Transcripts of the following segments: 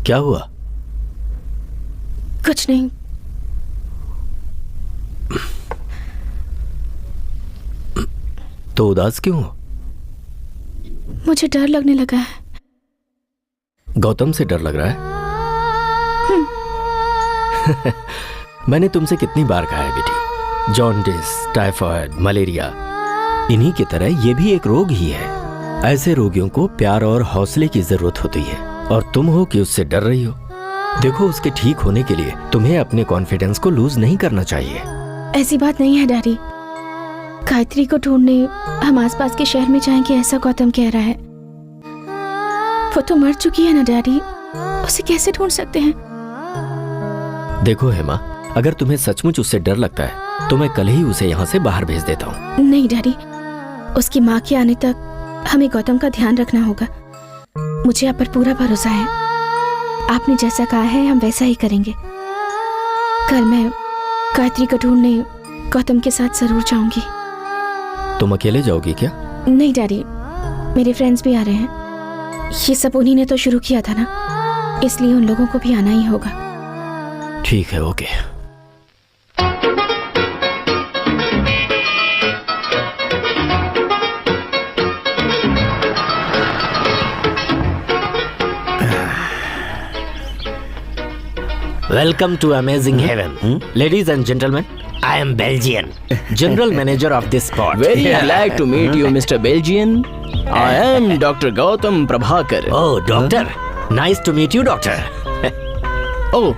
क्या हुआ? कुछ नहीं। तो उदास क्यों हो? मुझे डर लगने लगा है। गौतम से डर लग रहा है? मैंने तुमसे कितनी बार कहा है बेटी, जॉन्डिस, टाइफाइड, मलेरिया, इन्हीं की तरह ये भी एक रोग ही है। ऐसे रोगियों को प्यार और हौसले की जरूरत होती है, और तुम हो कि उससे डर रही हो। देखो, उसके ठीक होने के लिए तुम्हें अपने कॉन्फिडेंस को लूज नहीं करना चाहिए। ऐसी बात नहीं है डैडी। गायत्री को ढूंढने हम आसपास के शहर में जाएंगे, ऐसा गौतम कह रहा है। वो तो मर चुकी है ना डैडी, उसे कैसे ढूंढ सकते हैं? देखो हेमा, अगर तुम्हें सचमुच उससे डर लगता है तो मैं कल ही उसे यहाँ से बाहर भेज देता हूँ। नहीं डैडी, उसकी माँ के आने तक हमें गौतम का ध्यान रखना होगा। मुझे आप पर पूरा भरोसा है। आपने जैसा कहा है हम वैसा ही करेंगे। कल मैं गायत्री को ढूंढने गौतम के साथ जरूर जाऊंगी। तुम अकेले जाओगी क्या? नहीं डैडी, मेरे फ्रेंड्स भी आ रहे हैं। ये सब उन्हीं ने तो शुरू किया था ना, इसलिए उन लोगों को भी आना ही होगा। ठीक है, okay. Welcome to Amazing Heaven. Ladies and gentlemen, I am Belgian, General Manager of this spot. Very glad to meet you, Mr. Belgian. I am Dr. Gautam Prabhakar. Oh, doctor. Nice to meet you, doctor. Oh,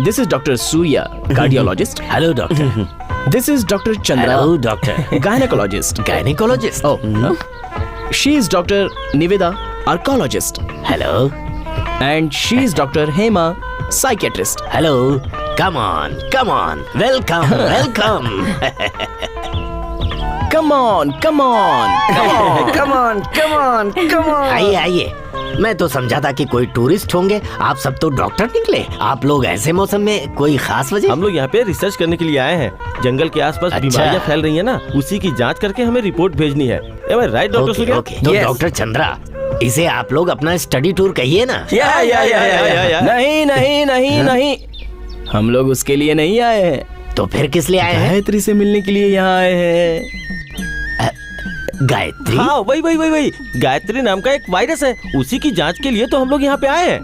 this is Dr. Suya, cardiologist. Hello, doctor. This is Dr. Chandra, Hello, doctor. gynecologist. Gynecologist. Oh, she is Dr. Niveda, oncologist. Hello. And she is Dr. Hema, psychiatrist. Hello. Come on, come on. Welcome, welcome. Come on, come on. Come on, come on, come on. आइए, आइए। मैं तो समझा था कि कोई tourist होंगे, आप सब तो डॉक्टर निकले। आप लोग ऐसे मौसम में, कोई खास वजह? हम लोग यहाँ पे रिसर्च करने के लिए आए हैं। जंगल के आसपास अच्छा। बीमारियाँ फैल रही है ना, उसी की जांच करके हमें रिपोर्ट भेजनी है। Right doctor Surya? ओके। तो डॉक्टर चंद्रा, इसे आप लोग अपना स्टडी टूर कहिए ना। या। नहीं नहीं नहीं नहीं, हम लोग उसके लिए नहीं आए हैं। तो फिर किस लिए आए हैं? गायत्री से मिलने के लिए यहाँ आए हैं। गायत्री? हाँ, वही गायत्री नाम का एक वायरस है, उसी की जांच के लिए तो हम लोग यहाँ पे आए हैं।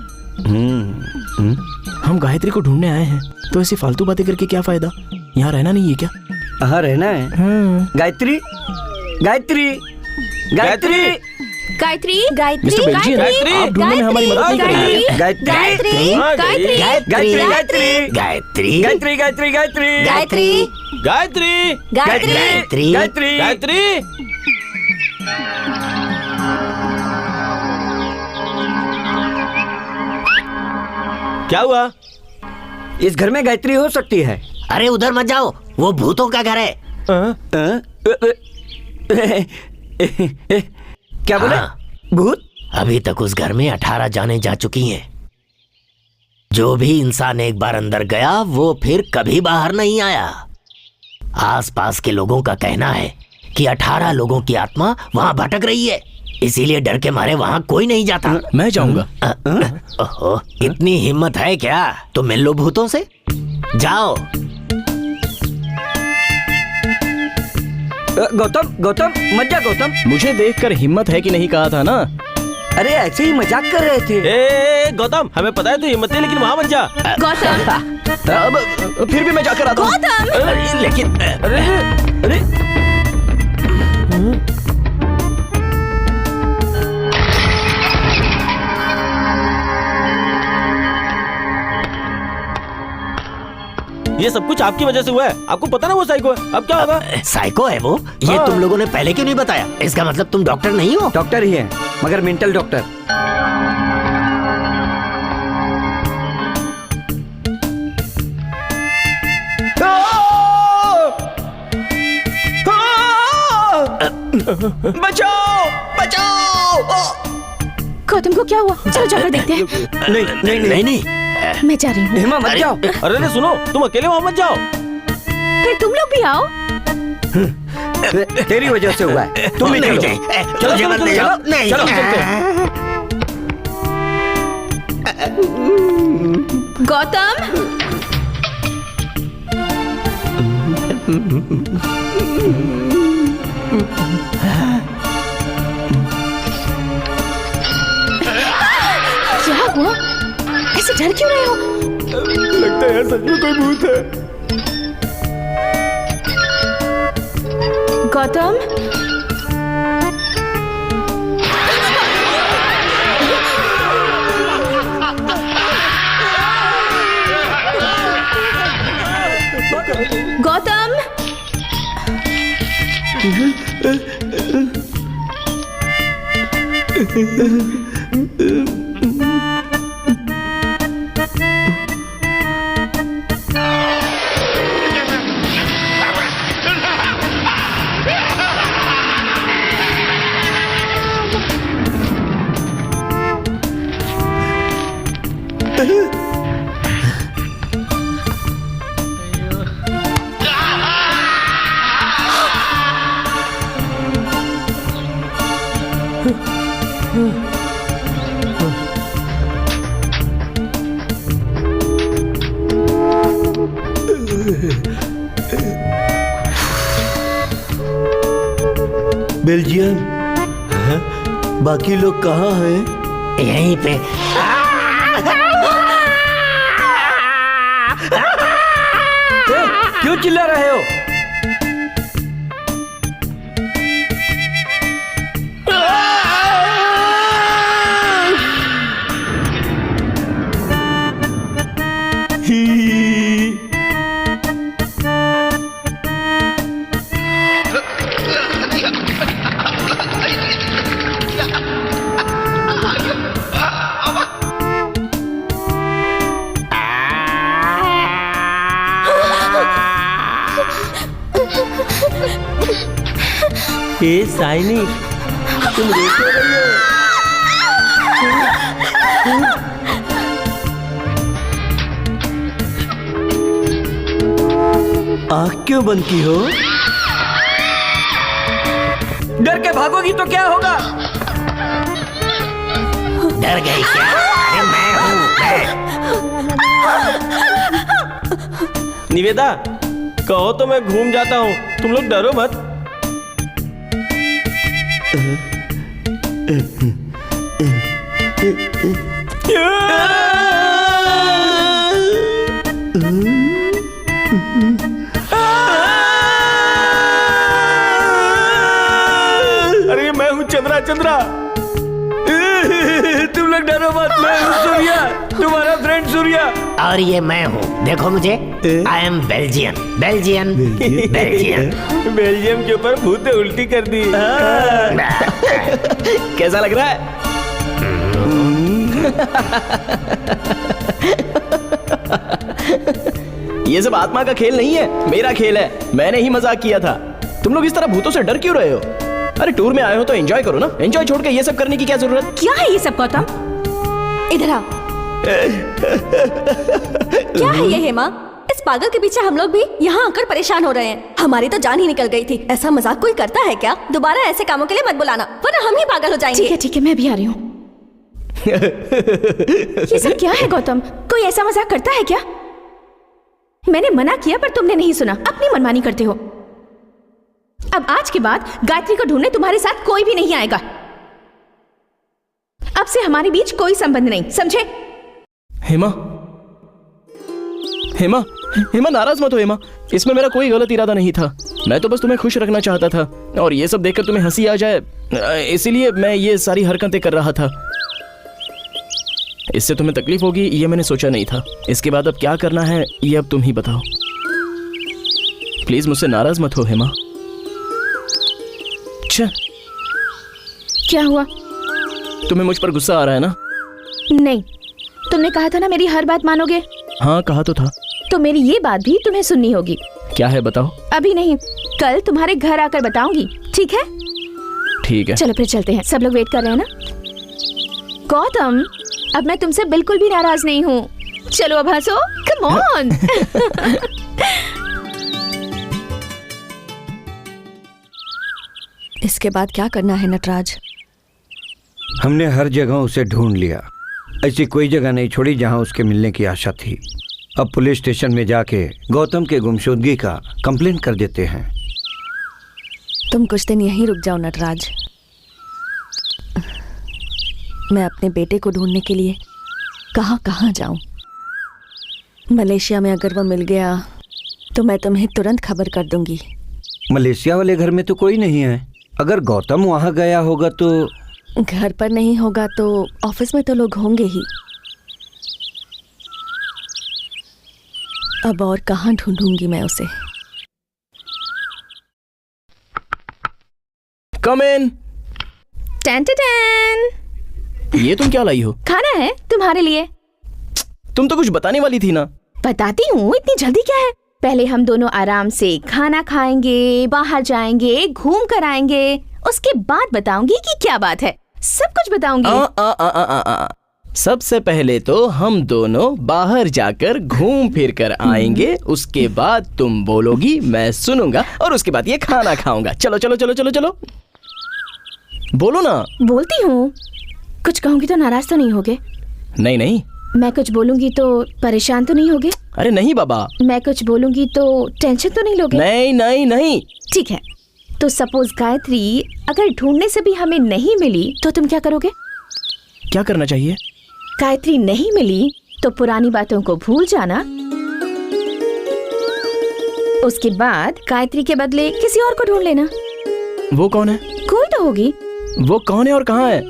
हम गायत्री को ढूंढने आए हैं, तो ऐसी फालतू बातें करके क्या फायदा? यहाँ रहना नहीं है क्या? हाँ, रहना है। गायत्री, गायत्री, गायत्री, गायत्री, मिस्टर बेल्जियन, आप ढूंढने में हमारी मदद नहीं करेंगे। गायत्री, गायत्री, गायत्री, गायत्री, गायत्री, गायत्री, गायत्री, गायत्री, गायत्री, गायत्री, गायत्री, गायत्री, गायत्री, गायत्री। क्या हुआ? इस घर में गायत्री हो सकती है। अरे उधर मत जाओ, वो भूतों का घर है। क्या बोले? हाँ। भूत? अभी तक उस घर में 18 जाने जा चुकी हैं। जो भी इंसान एक बार अंदर गया वो फिर कभी बाहर नहीं आया। आसपास के लोगों का कहना है कि 18 लोगों की आत्मा वहां भटक रही है, इसीलिए डर के मारे वहां कोई नहीं जाता। मैं जाऊंगा। ओहो, इतनी हिम्मत है क्या? तो मिल लो भूतों से, जाओ। गौतम, गौतम, मत जा गौतम। मुझे देखकर हिम्मत है कि नहीं कहा था ना। अरे ऐसे ही मजाक कर रहे थे। ए गौतम, हमें पता है तू हिम्मत है, लेकिन वहां मत जा। गौतम, अब फिर भी मैं जाकर आता हूँ। गौतम, लेकिन अरे ये सब कुछ आपकी वजह से हुआ है। आपको पता ना वो साइको है। अब क्या होगा? साइको है वो? ये हाँ। तुम लोगों ने पहले क्यों नहीं बताया? इसका मतलब तुम डॉक्टर नहीं हो? डॉक्टर ही है, मगर मेंटल डॉक्टर। बचाओ, बचाओ। गौतम को क्या हुआ? चलो जाकर देखते हैं। नहीं नहीं नहीं, नहीं, मैं जा रही हूँ। हेमा मत जाओ। अरे सुनो, तुम अकेले वहां मत जाओ। फिर तुम लोग भी आओ। तेरी वजह से हुआ है। तुम भी नहीं चलो। जाए। चलो, मुझे मत ले जाओ। नहीं, चलो, गौतम, क्या हुआ? ऐसे डर क्यों रहे हो? लगता है सच में कोई भूत है। गौतम, गौतम, बेल्जियम, बाकी लोग कहाँ हैं? यहीं पे। क्यों चिल्ला रहे हो? ए साइनी, तुम रो क्यों रही हो? आँख क्यों बंद की हो? डर के भागोगी तो क्या होगा? डर गई क्या? अरे मैं हूँ, निवेदा, कहो तो मैं घूम जाता हूँ, तुम लोग डरो मत। अरे मैं हूँ चंद्रा। चंद्रा, तुम लोग डरो मत, मैं हूँ सूर्या, तुम्हारा फ्रेंड सूर्या। और ये मैं हूँ, देखो मुझे, I am Belgian. Belgian Belgian. Belgium के ऊपर भूत ने उल्टी कर दी। कैसा लग रहा है? ये सब आत्मा का खेल नहीं है, मेरा खेल है। मैंने ही मजाक किया था। तुम लोग इस तरह भूतों से डर क्यों रहे हो? अरे टूर में आए हो तो एंजॉय करो ना। एंजॉय छोड़ के ये सब करने की क्या जरूरत? क्या है ये सब गौतम? इधर आओ। क्या है ये हेमा? इस पागल के पीछे हम लोग भी यहाँ आकर परेशान हो रहे हैं। हमारी तो जान ही निकल गई थी। ऐसा मजाक कोई करता है क्या? दोबारा ऐसे कामों के लिए मत बुलाना, वरना हम ही पागल हो जाएंगे। ठीक है, मैं भी आ रही हूँ। ये सब क्या है गौतम? कोई ऐसा मजाक करता है क्या? मैंने मना किया पर तुमने नहीं सुना, अपनी मनमानी करते हो। अब आज के बाद गायत्री को ढूंढने तुम्हारे साथ कोई भी नहीं आएगा। अब से हमारे बीच कोई संबंध नहीं, समझे? हेमा, हेमा, हेमा नाराज मत हो हेमा। इसमें मेरा कोई गलत इरादा नहीं था। मैं तो बस तुम्हें खुश रखना चाहता था और ये सब देखकर तुम्हें हंसी आ जाए, इसीलिए मैं ये सारी हरकतें कर रहा था। इससे तुम्हें तकलीफ होगी ये मैंने सोचा नहीं था। इसके बाद अब क्या करना है ये अब तुम ही बताओ। प्लीज मुझसे नाराज मत हो हेमा। अच्छा, क्या हुआ? तुम्हें मुझ पर गुस्सा आ रहा है ना? नहीं, तुमने कहा था ना मेरी हर बात मानोगे। हाँ कहा तो था। तो मेरी ये बात भी तुम्हें सुननी होगी। क्या है बताओ। अभी नहीं, कल तुम्हारे घर आकर बताऊंगी, ठीक है? ठीक है। चलो फिर चलते हैं, सब लोग वेट कर रहे हैं ना। गौतम, अब मैं तुमसे बिल्कुल भी नाराज नहीं हूँ। चलो अब हंसो, कम ऑन। इसके बाद क्या करना है नटराज? हमने हर जगह उसे ढूंढ लिया, ऐसी कोई जगह नहीं छोड़ी जहां उसके मिलने की आशा थी। अब पुलिस स्टेशन में जाके गौतम के गुमशुदगी का कंप्लेंट कर देते हैं। तुम कुछ दिन यहीं रुक जाओ नटराज। मैं अपने बेटे को ढूंढने के लिए कहाँ कहाँ जाऊं। मलेशिया में अगर वो मिल गया तो मैं तुम्हें तुरंत खबर कर दूंगी। मलेशिया वाले घर में तो कोई नहीं है। अगर गौतम वहां गया होगा तो घर पर नहीं होगा तो ऑफिस में तो लोग होंगे ही। अब और कहाँ ढूंढूंगी मैं उसे। कम इन। टैन टैन, ये तुम क्या लाई हो? खाना है तुम्हारे लिए। तुम तो कुछ बताने वाली थी ना। बताती हूँ, इतनी जल्दी क्या है। पहले हम दोनों आराम से खाना खाएंगे, बाहर जाएंगे, घूम कर आएंगे, उसके बाद बताऊंगी कि क्या बात है। सब कुछ बताऊंगी। सबसे पहले तो हम दोनों बाहर जाकर घूम फिर कर आएंगे, उसके बाद तुम बोलोगी, मैं सुनूंगा, और उसके बाद ये खाना खाऊंगा। चलो चलो चलो चलो चलो, बोलो ना। बोलती हूँ। कुछ कहूंगी तो नाराज तो नहीं होगे? नहीं नहीं। मैं कुछ बोलूंगी तो परेशान तो नहीं होगे? अरे नहीं बाबा। मैं कुछ बोलूंगी तो टेंशन तो नहीं लोगे? नहीं नहीं नहीं। ठीक है, तो सपोज गायत्री अगर ढूंढने से भी हमें नहीं मिली तो तुम क्या करोगे? क्या करना चाहिए? गायत्री नहीं मिली तो पुरानी बातों को भूल जाना। उसके बाद गायत्री के बदले किसी और को ढूंढ लेना। वो कौन है? कोई तो होगी। वो कौन है और कहाँ है?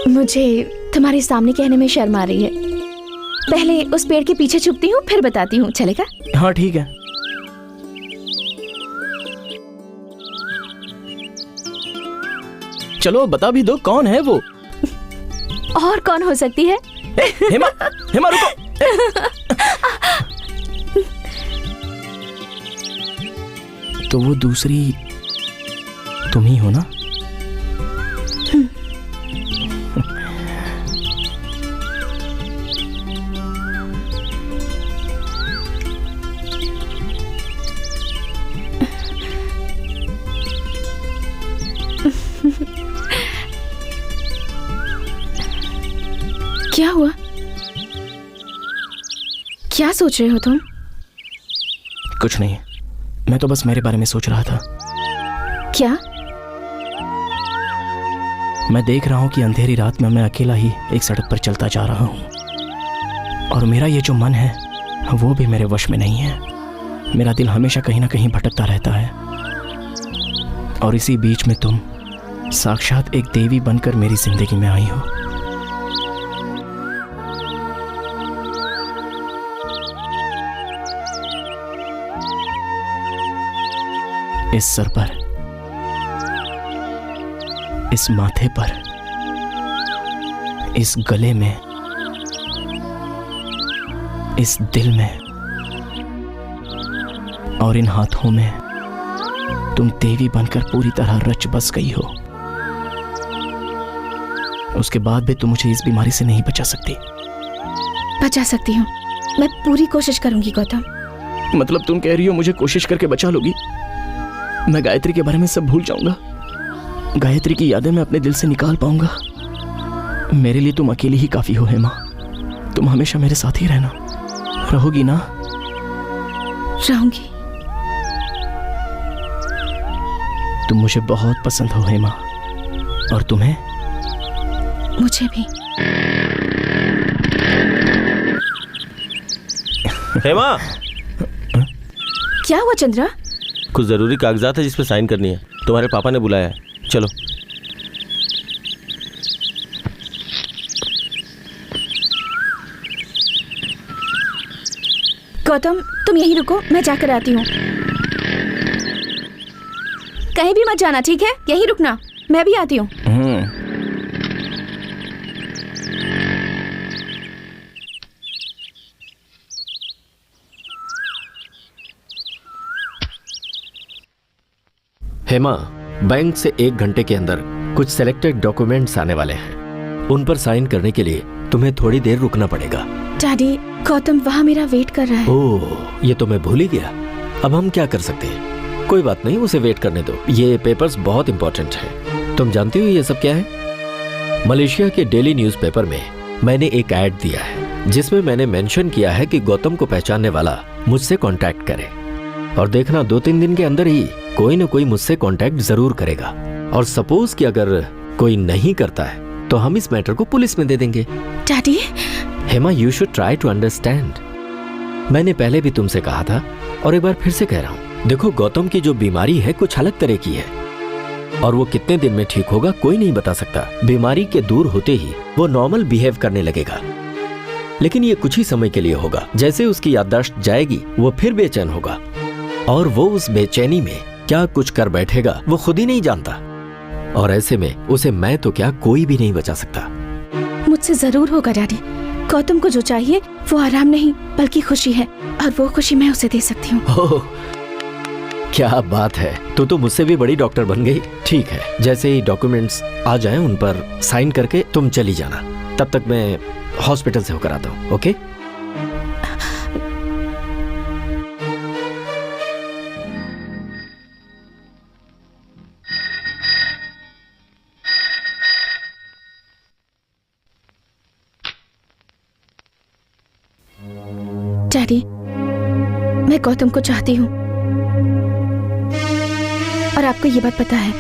मुझे तुम्हारे सामने कहने में शर्म आ रही है। पहले उस पेड़ के पीछे छुपती हूँ, फिर बताती हूँ, चलेगा? हाँ ठीक है। चलो बता भी दो, कौन है वो? और कौन हो सकती है? हेमा, हेमा रुको। तो वो दूसरी तुम ही हो ना? क्या हुआ? क्या सोच रहे हो तुम? कुछ नहीं, मैं तो बस मेरे बारे में सोच रहा था। क्या? मैं देख रहा हूं कि अंधेरी रात में मैं अकेला ही एक सड़क पर चलता जा रहा हूं, और मेरा ये जो मन है वो भी मेरे वश में नहीं है। मेरा दिल हमेशा कहीं ना कहीं भटकता रहता है, और इसी बीच में तुम साक्षात एक देवी बनकर मेरी जिंदगी में आई हो। इस सर पर, इस माथे पर, इस गले में, इस दिल में और इन हाथों में तुम देवी बनकर पूरी तरह रच बस गई हो। उसके बाद भी तुम मुझे इस बीमारी से नहीं बचा सकती। बचा सकती हूँ, मैं पूरी कोशिश करूंगी गौतम। मतलब तुम कह रही हो मुझे कोशिश करके बचा लोगी? मैं गायत्री के बारे में सब भूल जाऊंगा, गायत्री की यादें मैं अपने दिल से निकाल पाऊंगा। मेरे लिए तुम अकेली ही काफी हो हेमा। तुम हमेशा मेरे साथ ही रहना, रहोगी ना? रहूंगी। तुम मुझे बहुत पसंद हो हेमा, और तुम्हें? मुझे भी। हेमा, क्या हुआ चंद्रा? कुछ जरूरी कागजात है जिस पे साइन करनी है। तुम्हारे पापा ने बुलाया है, चलो। गौतम तुम यहीं रुको, मैं जाकर आती हूँ। कहीं भी मत जाना, ठीक है? यहीं रुकना, मैं भी आती हूँ। हेमा, बैंक से 1 घंटे के अंदर कुछ सिलेक्टेड डॉक्यूमेंट्स आने वाले हैं। उन पर साइन करने के लिए तुम्हें थोड़ी देर रुकना पड़ेगा। डैडी, गौतम वहाँ मेरा वेट कर रहा है। ओह, ये तो मैं भूल ही गया। अब हम क्या कर सकते हैं? कोई बात नहीं, उसे वेट करने दो। ये पेपर्स बहुत इंपॉर्टेंट हैं। तुम जानती हो ये सब क्या है? मलेशिया के डेली न्यूज़पेपर में मैंने एक ऐड दिया है जिसमें मैंने मेंशन किया है कि गौतम को पहचानने वाला मुझसे कांटेक्ट करे। और देखना 2-3 दिन के अंदर ही कोई न कोई मुझसे कांटेक्ट जरूर करेगा। और सपोज कि अगर कोई नहीं करता है तो हम इस मैटर को पुलिस में दे देंगे। Daddy, Hema, you should try to understand. मैंने पहले भी तुमसे कहा था और एक बार फिर से कह रहा हूं, देखो गौतम की जो बीमारी है कुछ अलग तरह की है और वो कितने दिन में ठीक होगा कोई नहीं बता सकता। बीमारी के दूर होते ही वो नॉर्मल बिहेव करने लगेगा, लेकिन ये कुछ ही समय के लिए होगा। जैसे उसकी याददाश्त जाएगी वो फिर बेचैन होगा और वो उस बेचैनी में क्या कुछ कर बैठेगा वो खुद ही नहीं जानता। और ऐसे में उसे मैं तो क्या कोई भी नहीं बचा सकता। मुझसे जरूर होगा डैडी। गौतम को जो चाहिए वो आराम नहीं बल्कि खुशी है, और वो खुशी मैं उसे दे सकती हूँ। ओह, क्या बात है, तो मुझसे भी बड़ी डॉक्टर बन गई। ठीक है, जैसे ही डॉक्यूमेंट्स आ जाएं उन पर साइन करके तुम चली जाना। तब तक मैं हॉस्पिटल से होकर आता हूँ। ओके? डैडी, मैं गौतम को चाहती हूँ और आपको ये बात पता है।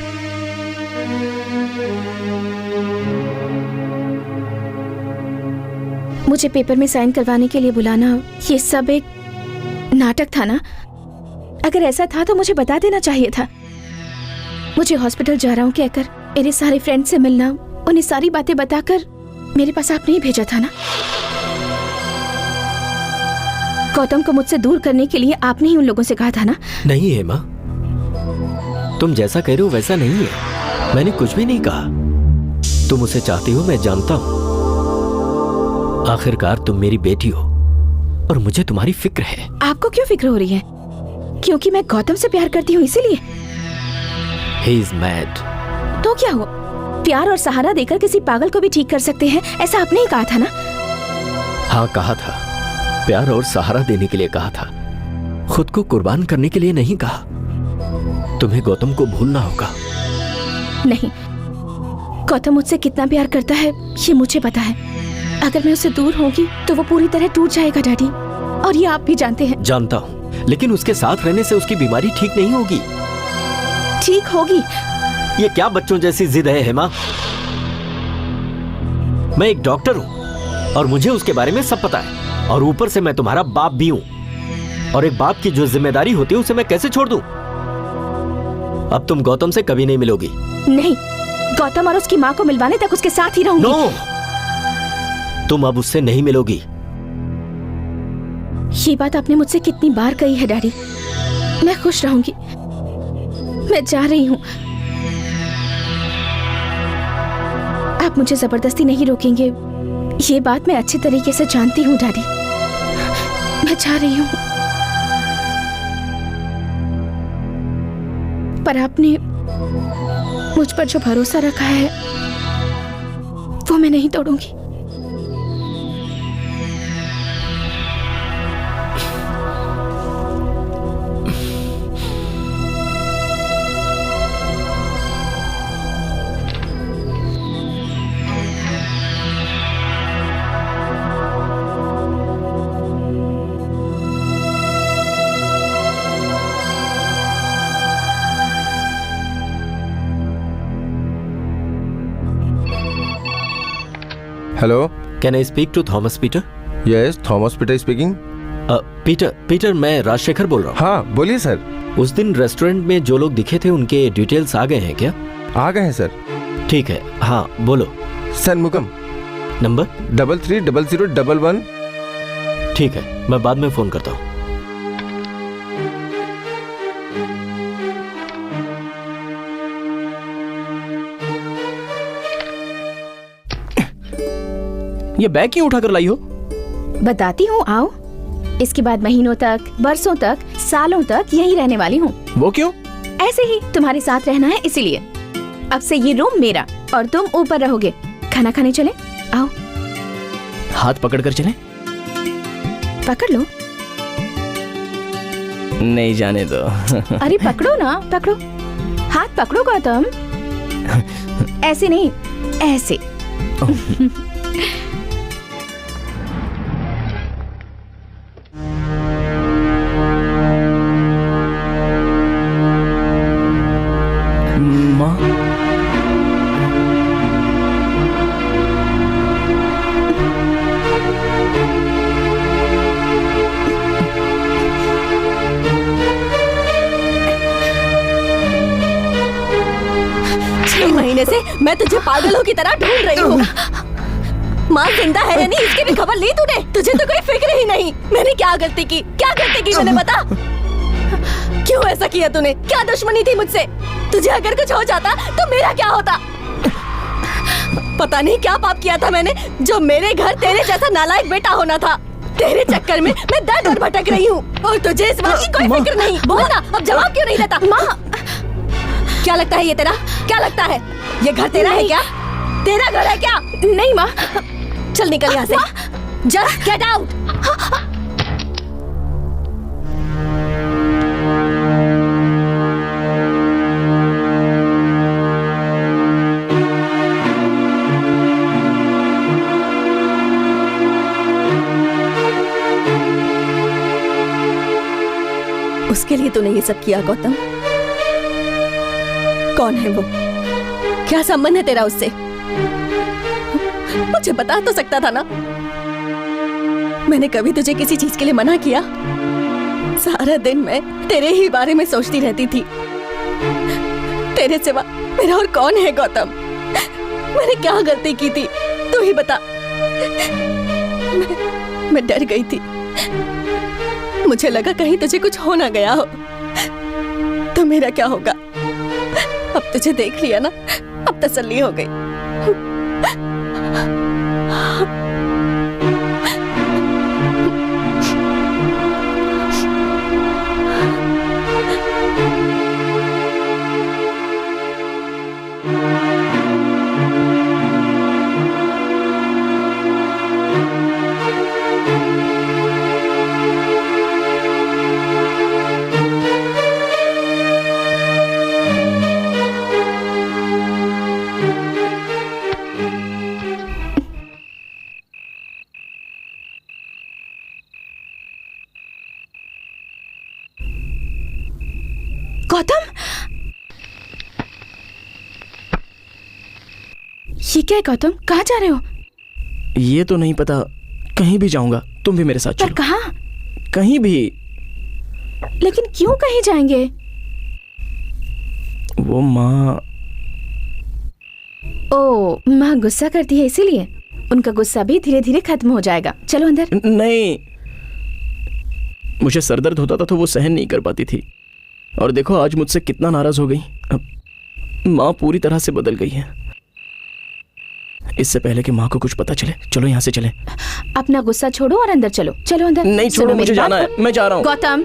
मुझे पेपर में साइन करवाने के लिए बुलाना, ये सब एक नाटक था ना? अगर ऐसा था तो मुझे बता देना चाहिए था। मुझे हॉस्पिटल जा रहा हूँ कहकर मेरे सारे फ्रेंड से मिलना, उन्हें सारी बातें बताकर मेरे पास आपने ही भेजा था ना? गौतम को मुझसे दूर करने के लिए आपने ही उन लोगों से कहा था ना? नहीं हेमा, तुम जैसा कह रहे हो वैसा नहीं है। मैंने कुछ भी नहीं कहा। तुम उसे चाहती हो, मैं जानता हूं। आखिरकार तुम मेरी बेटी हो और मुझे तुम्हारी फिक्र है। आपको क्यों फिक्र हो रही है? क्योंकि मैं गौतम से प्यार करती हूँ इसीलिए? He is mad। तो क्या हुआ? प्यार और सहारा देकर किसी पागल को भी ठीक कर सकते हैं, ऐसा आपने ही कहा था ना? हाँ कहा था, प्यार और सहारा देने के लिए कहा था, खुद को कुर्बान करने के लिए नहीं कहा। तुम्हें गौतम को भूलना होगा। नहीं, गौतम मुझसे कितना प्यार करता है ये मुझे पता है। अगर मैं उससे दूर होंगी तो वो पूरी तरह टूट जाएगा डैडी, और ये आप भी जानते हैं। जानता हूँ, लेकिन उसके साथ रहने से उसकी बीमारी ठीक नहीं होगी। ठीक होगी। ये क्या बच्चों जैसी जिद है हेमा? मैं एक डॉक्टर हूँ और मुझे उसके बारे में सब पता है, और ऊपर से मैं तुम्हारा बाप भी हूँ, और एक बाप की जो जिम्मेदारी होती है उसे मैं कैसे छोड़ दूं? अब तुम गौतम से कभी नहीं मिलोगी। नहीं, गौतम और उसकी माँ को मिलवाने तक उसके साथ ही रहूंगी। नो, तुम अब उससे नहीं मिलोगी। ये बात आपने मुझसे कितनी बार कही है डैडी। मैं खुश रहूंगी। मैं जा रही हूँ। आप मुझे जबरदस्ती नहीं रोकेंगे, ये बात मैं अच्छी तरीके से जानती हूँ डैडी। मैं जा रही हूँ, पर आपने मुझ पर जो भरोसा रखा है वो मैं नहीं तोड़ूंगी। Hello, can I speak to Thomas Peter? Yes, Thomas Peter speaking. Peter, मैं राजशेखर बोल रहा हूँ। हाँ बोलिए सर। उस दिन रेस्टोरेंट में जो लोग दिखे थे उनके डिटेल्स आ गए हैं क्या? आ गए हैं सर। ठीक है, हाँ बोलो। सनमुगम, नंबर 330011। ठीक है, मैं बाद में फोन करता हूँ। ये बैग क्यों उठाकर लाई हो? बताती हूँ, आओ। इसके बाद महीनों तक, बरसों तक, सालों तक यहीं रहने वाली हूँ। वो क्यों? ऐसे ही तुम्हारे साथ रहना है इसीलिए। अब से ये रूम मेरा और तुम ऊपर रहोगे। खाना खाने चले? आओ। हाथ पकड़ कर चले? पकड़ लो। नहीं जाने दो। अरे पकड़ो ना, पकड़ो। हाथ पकड़ो गौतम। ऐसे नहीं, ऐसे। से मैं तुझे पागलों की तरह ढूंढ रही हूँ। माँ जिंदा है या नहीं इसकी भी खबर ली तूने? तुझे तो कोई फिक्र ही नहीं। मैंने क्या गलती की मैंने बता। क्यों ऐसा किया तूने? क्या दुश्मनी थी मुझसे? तुझे अगर कुछ हो जाता तो मेरा क्या होता? पता नहीं क्या पाप किया था मैंने जो मेरे घर तेरे जैसा नालायक बेटा होना था। तेरे चक्कर में मैं दर दर भटक रही हूँ और तुझे इस बात की कोई फिक्र नहीं। बोल ना, अब जवाब क्यों नहीं देता? माँ, क्या लगता है ये तेरा? क्या लगता है ये घर तेरा है क्या? तेरा घर है क्या? नहीं माँ। चल निकल यहाँ से। Just get out. उसके लिए तूने ये सब किया गौतम? कौन है वो? क्या संबंध है तेरा उससे? मुझे बता तो सकता था ना। मैंने कभी तुझे किसी चीज के लिए मना किया? सारा दिन मैं तेरे ही बारे में सोचती रहती थी। तेरे सिवा मेरा और कौन है गौतम? मैंने क्या गलती की थी तू ही बता। मैं डर गई थी। मुझे लगा कहीं तुझे कुछ हो ना गया हो तो मेरा क्या होगा। अब तुझे देख लिया ना, अब तसल्ली हो गई। गौतम, ये क्या है गौतम? कहाँ जा रहे हो? ये तो नहीं पता, कहीं भी जाऊंगा। तुम भी मेरे साथ पर चलो। कहाँ? कहीं भी। लेकिन क्यों कहीं जाएंगे? वो माँ। ओ, माँ गुस्सा करती है इसीलिए? उनका गुस्सा भी धीरे धीरे खत्म हो जाएगा। चलो अंदर। नहीं, मुझे सरदर्द होता था तो वो सहन नहीं कर पाती थी, और देखो आज मुझसे कितना नाराज हो गई। अब माँ पूरी तरह से बदल गई है। इससे पहले कि माँ को कुछ पता चले, चलो यहाँ से चले। अपना गुस्सा छोड़ो और अंदर चलो। चलो अंदर। नहीं सुनो छोड़ो, मेरी मुझे बात जाना को। है। मैं जा रहा हूँ। गौतम,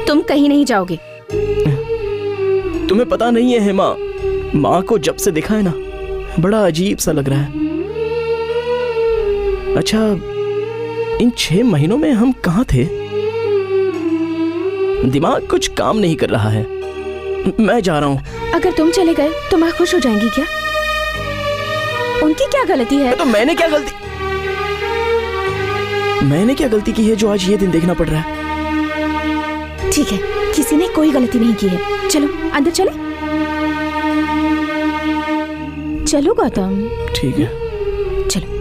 तुम कहीं नहीं जाओगे। तुम्हें पता नहीं है हेमा, माँ को जब से देखा है ना, बड़ा अजीब सा लग रहा है। अच्छा, इन 6 महीनों में हम कहाँ थे? दिमाग कुछ काम नहीं कर रहा है। मैं जा रहा हूँ। अगर तुम चले गए तो माँ खुश हो जाएंगी क्या? उनकी क्या गलती है? तो मैंने क्या गलती की है जो आज ये दिन देखना पड़ रहा है? ठीक है, किसी ने कोई गलती नहीं की है। चलो अंदर चले। चलो गौतम। ठीक है, चलो।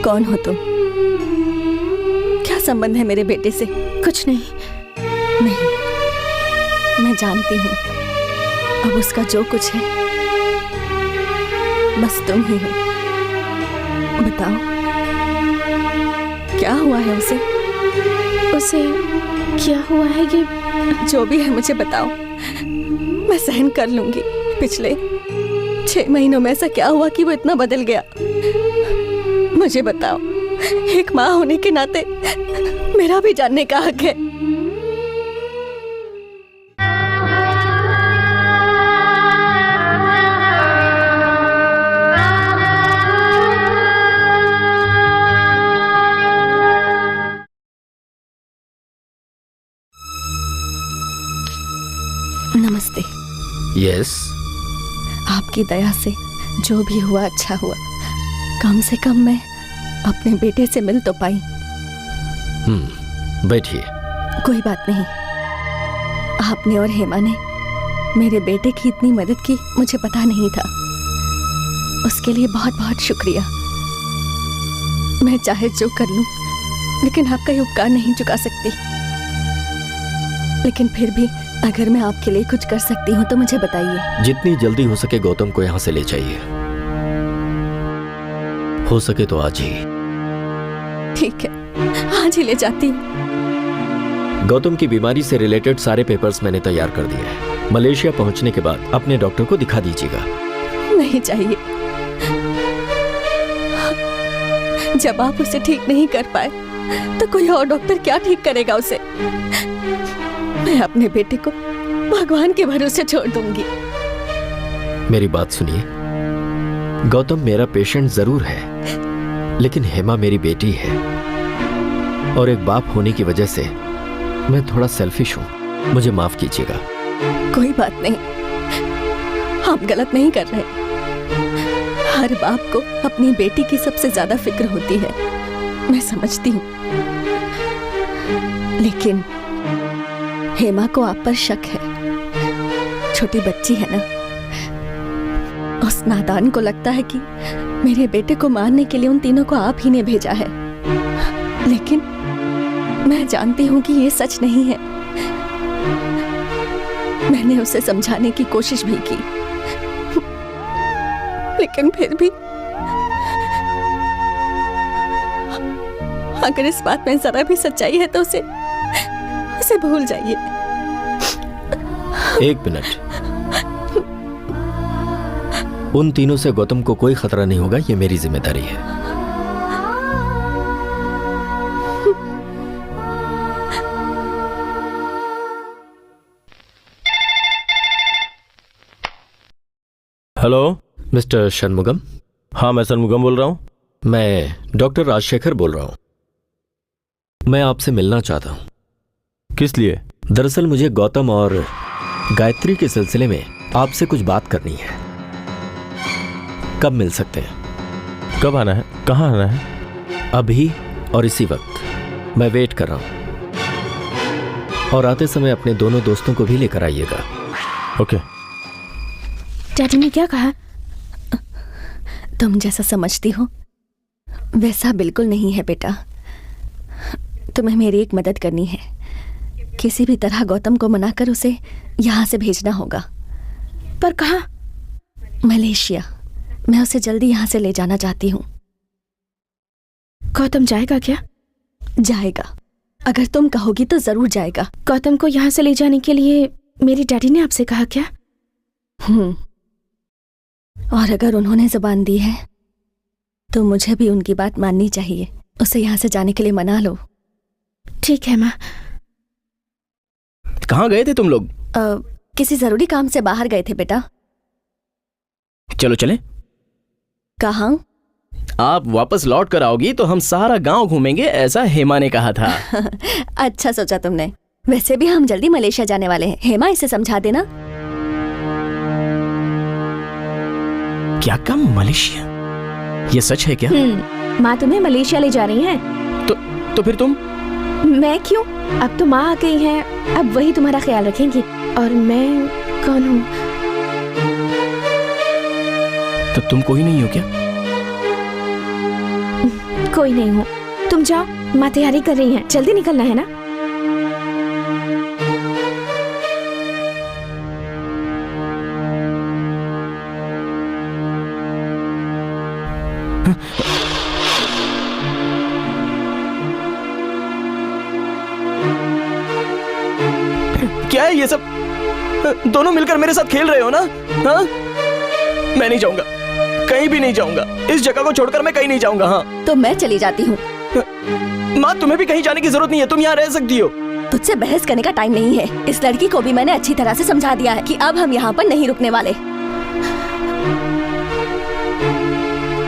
कौन हो तुम? क्या संबंध है मेरे बेटे से? कुछ नहीं। नहीं, मैं जानती हूँ अब उसका जो कुछ है बस तुम ही हो। बताओ क्या हुआ है उसे? उसे क्या हुआ है ये? जो भी है मुझे बताओ, मैं सहन कर लूंगी। पिछले 6 महीनों में ऐसा क्या हुआ कि वो इतना बदल गया? मुझे बताओ। एक माँ होने के नाते मेरा भी जानने का हक है। नमस्ते। यस। आपकी दया से जो भी हुआ अच्छा हुआ। कम से कम मैं अपने बेटे से मिल तो पाई। बैठिए। कोई बात नहीं। आपने और हेमा ने मेरे बेटे की इतनी मदद की मुझे पता नहीं था। उसके लिए बहुत बहुत शुक्रिया। मैं चाहे जो कर लूं, लेकिन आपका ये उपकार नहीं चुका सकती। लेकिन फिर भी अगर मैं आपके लिए कुछ कर सकती हूँ तो मुझे बताइए। जितनी जल्दी हो सके गौतम को यहाँ से ले जाइए, हो सके तो आज ही। ठीक है, आज ही ले जाती हूँ। गौतम की बीमारी से रिलेटेड सारे पेपर्स मैंने तैयार कर दिए हैं। मलेशिया पहुंचने के बाद अपने डॉक्टर को दिखा दीजिएगा। नहीं चाहिए। जब आप उसे ठीक नहीं कर पाए तो कोई और डॉक्टर क्या ठीक करेगा उसे? मैं अपने बेटे को भगवान के भरोसे छोड़ दूंगी। मेरी बात सुनिए, गौतम मेरा पेशेंट जरूर है, लेकिन हेमा मेरी बेटी है और एक बाप होने की वजह से मैं थोड़ा सेल्फिश हूं। मुझे माफ कीजिएगा। कोई बात नहीं, आप गलत नहीं कर रहे। हर बाप को अपनी बेटी की सबसे ज्यादा फिक्र होती है, मैं समझती हूँ। लेकिन हेमा को आप पर शक है। छोटी बच्ची है ना, उस नादान को लगता है कि मेरे बेटे को मारने के लिए उन तीनों को आप ही ने भेजा है। लेकिन मैं जानती हूँ कि ये सच नहीं है। मैंने उसे समझाने की कोशिश भी की, लेकिन फिर भी अगर इस बात में जरा भी सच्चाई है तो उसे भूल जाइए। एक मिनट, उन तीनों से गौतम को कोई खतरा नहीं होगा, ये मेरी जिम्मेदारी है। Hello mister Shanmugam. हाँ, मैं षणमुगम बोल रहा हूँ। मैं डॉक्टर राजशेखर बोल रहा हूं। मैं आपसे मिलना चाहता हूं। किस लिए? दरअसल मुझे गौतम और गायत्री के सिलसिले में आपसे कुछ बात करनी है। कब मिल सकते हैं? कब आना है? कहाँ आना है? अभी और इसी वक्त। मैं वेट कर रहा हूं। और आते समय अपने दोनों दोस्तों को भी लेकर आइएगा। ओके। डैडी ने क्या कहा? तुम जैसा समझती हो वैसा बिल्कुल नहीं है बेटा। तुम्हें मेरी एक मदद करनी है। किसी भी तरह गौतम को मनाकर उसे यहाँ से भेजना होगा। पर कहाँ? मलेशिया। मैं उसे जल्दी यहाँ से ले जाना चाहती हूँ। गौतम जाएगा क्या? जाएगा। अगर तुम कहोगी तो जरूर जाएगा। गौतम को यहाँ से ले जाने के लिए मेरी डैडी ने आपसे कहा क्या? और अगर उन्होंने जुबान दी है तो मुझे भी उनकी बात माननी चाहिए। उसे यहाँ से जाने के लिए मना लो। ठीक है माँ। कहाँ गए थे तुम लोग? किसी जरूरी काम से बाहर गए थे बेटा। चलो चले। कहाँ? आप वापस लौट कर आओगी तो हम सारा गांव घूमेंगे, ऐसा हेमा ने कहा था। अच्छा सोचा तुमने। वैसे भी हम जल्दी मलेशिया जाने वाले हैं। हेमा, इसे समझा देना। क्या काम? मलेशिया? ये सच है क्या? माँ तुम्हें मलेशिया ले जा रही है। तो फिर तुम? मैं क्यों? अब तो माँ आ गई है, अब वही तुम्हारा ख्याल रखेंगी। और मैं कौन हूँ? तो तुम कोई नहीं हो क्या? कोई नहीं हूँ। तुम जाओ, माँ तैयारी कर रही है, जल्दी निकलना है ना। क्या है ये सब? दोनों मिलकर मेरे साथ खेल रहे हो ना? हाँ? मैं नहीं जाऊंगा, कहीं भी नहीं जाऊंगा। इस जगह को छोड़कर मैं कहीं नहीं जाऊंगा। हाँ तो मैं चली जाती हूँ। माँ, तुम्हें भी कहीं जाने की जरूरत नहीं है, तुम यहाँ रह सकती हो। तुझसे बहस करने का टाइम नहीं है। इस लड़की को भी मैंने अच्छी तरह से समझा दिया है कि अब हम यहाँ पर नहीं रुकने वाले।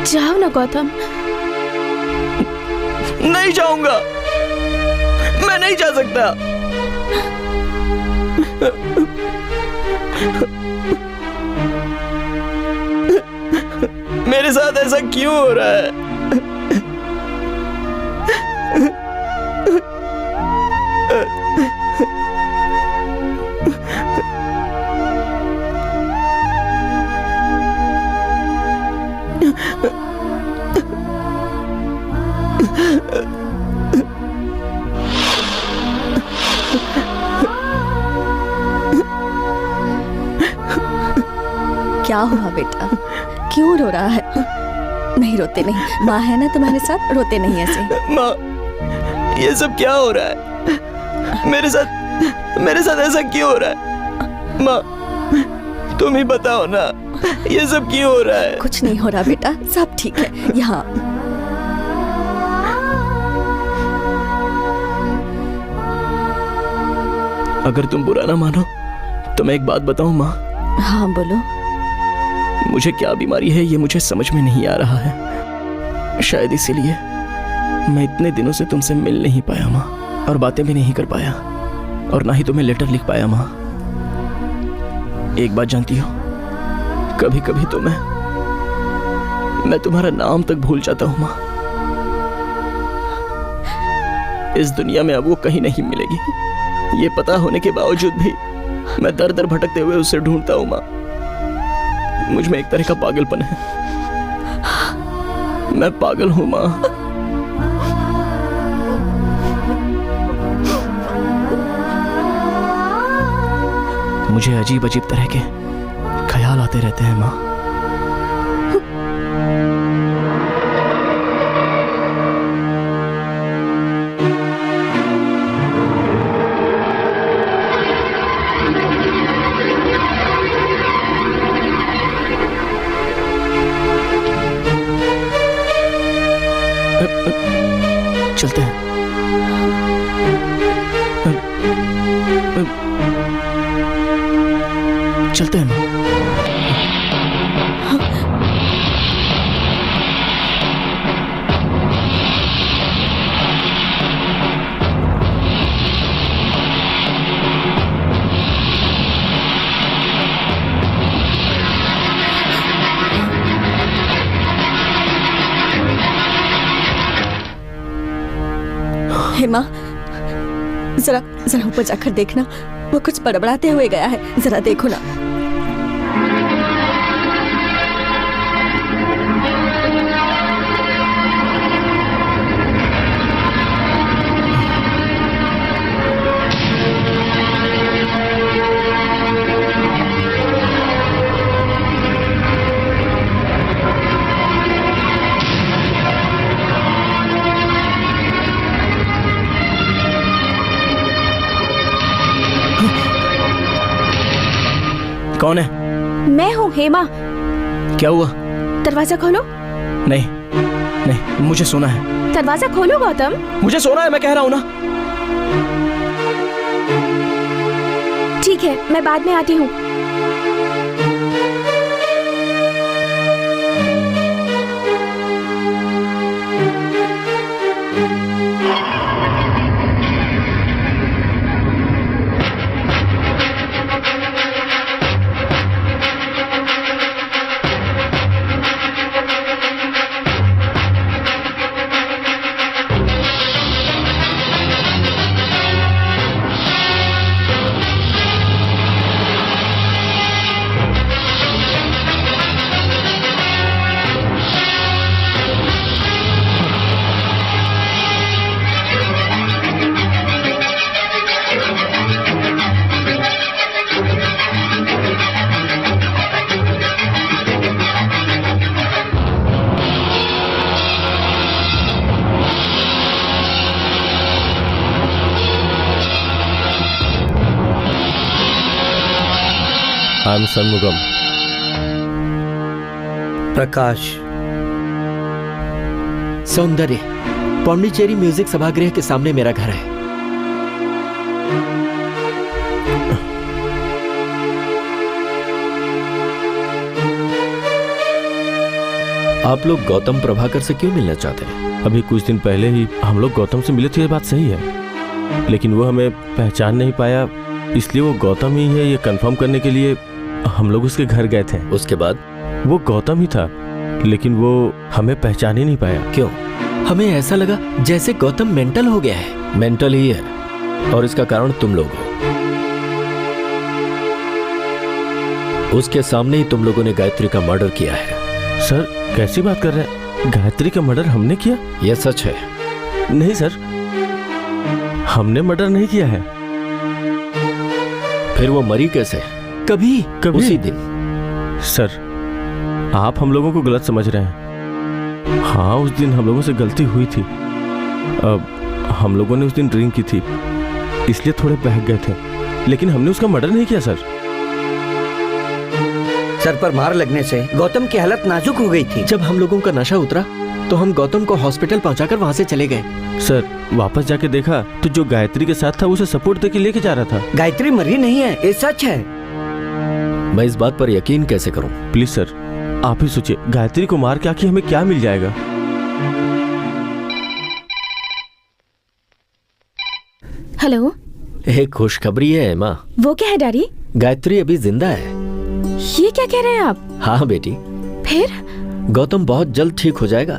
जाओ ना गौतम। नहीं जाऊंगा, मैं नहीं जा सकता। मेरे साथ ऐसा क्यों हो रहा है? क्या हुआ बेटा, क्यों रो रहा है? नहीं रोते नहीं, माँ है ना तुम्हारे साथ, रोते नहीं ऐसे। माँ, ये सब क्या हो रहा है? मेरे साथ ऐसा क्यों हो रहा है? माँ, तुम ही बताओ ना, ये सब क्यों हो रहा है? कुछ नहीं हो रहा बेटा, सब ठीक है। यहाँ अगर तुम बुरा ना मानो तो मैं एक बात बताऊं माँ। हाँ बोलो। मुझे क्या बीमारी है ये मुझे समझ में नहीं आ रहा है। शायद इसीलिए मैं इतने दिनों से तुमसे मिल नहीं पाया माँ, और बातें भी नहीं कर पाया, और ना ही तुम्हें लेटर लिख पाया माँ। एक बात जानती हो, कभी कभी तो मैं तुम्हारा नाम तक भूल जाता हूँ माँ। इस दुनिया में अब वो कहीं नहीं मिलेगी, ये पता होने के बावजूद भी मैं दर दर भटकते हुए उसे ढूंढता हूँ माँ। मुझ में एक तरह का पागलपन है, मैं पागल हूँ माँ। मुझे अजीब अजीब तरह के ख्याल आते रहते हैं माँ। चलते हैं। चलते हैं माँ। हेमा, जरा जरा ऊपर जाकर देखना, वो कुछ बड़बड़ाते हुए गया है, जरा देखो ना। कौन है? मैं हूँ हेमा। क्या हुआ? दरवाजा खोलो। नहीं नहीं, मुझे सोना है। दरवाजा खोलो गौतम। मुझे सोना है, मैं कह रहा हूँ ना। ठीक है, मैं बाद में आती हूँ। I am Shanmugam. Prakash. Soundarya, Pondicherry music सभागृह के सामने मेरा घर है। आप लोग गौतम प्रभाकर से क्यों मिलना चाहते हैं? अभी कुछ दिन पहले ही हम लोग गौतम से मिले थे, ये बात सही है, लेकिन वो हमें पहचान नहीं पाया, इसलिए वो गौतम ही है ये कंफर्म करने के लिए हम लोग उसके घर गए थे। उसके बाद? वो गौतम ही था, लेकिन वो हमें पहचान ही नहीं पाया। क्यों? हमें ऐसा लगा जैसे गौतम मेंटल हो गया है। मेंटल ही है, और इसका कारण तुम लोग हो। उसके सामने ही तुम लोगों ने गायत्री का मर्डर किया है। सर कैसी बात कर रहे हैं? गायत्री का मर्डर हमने किया? यह सच है। नहीं सर, हमने मर्डर नहीं किया है। फिर वो मरी कैसे? कभी उसी दिन। सर आप हम लोगों को गलत समझ रहे हैं। हाँ, उस दिन हम लोगों से गलती हुई थी। अब हम लोगों ने उस दिन ड्रिंक की थी, इसलिए थोड़े बहक गए थे, लेकिन हमने उसका मर्डर नहीं किया सर। सर पर मार लगने से गौतम की हालत नाजुक हो गई थी। जब हम लोगों का नशा उतरा तो हम गौतम को हॉस्पिटल पहुंचाकर वहां से चले गए। सर वापस जाके देखा तो जो गायत्री के साथ था उसे सपोर्ट देके लेके जा रहा था। गायत्री मरी नहीं है, ये सच है। मैं इस बात पर यकीन कैसे करूं? प्लीज सर आप ही सोचिए, गायत्री को मार के आखिर हमें क्या मिल जाएगा? हेलो, एक खुशखबरी है एमा। वो क्या है डैडी? गायत्री अभी जिंदा है। ये क्या कह रहे हैं आप? हाँ बेटी। फिर? गौतम बहुत जल्द ठीक हो जाएगा।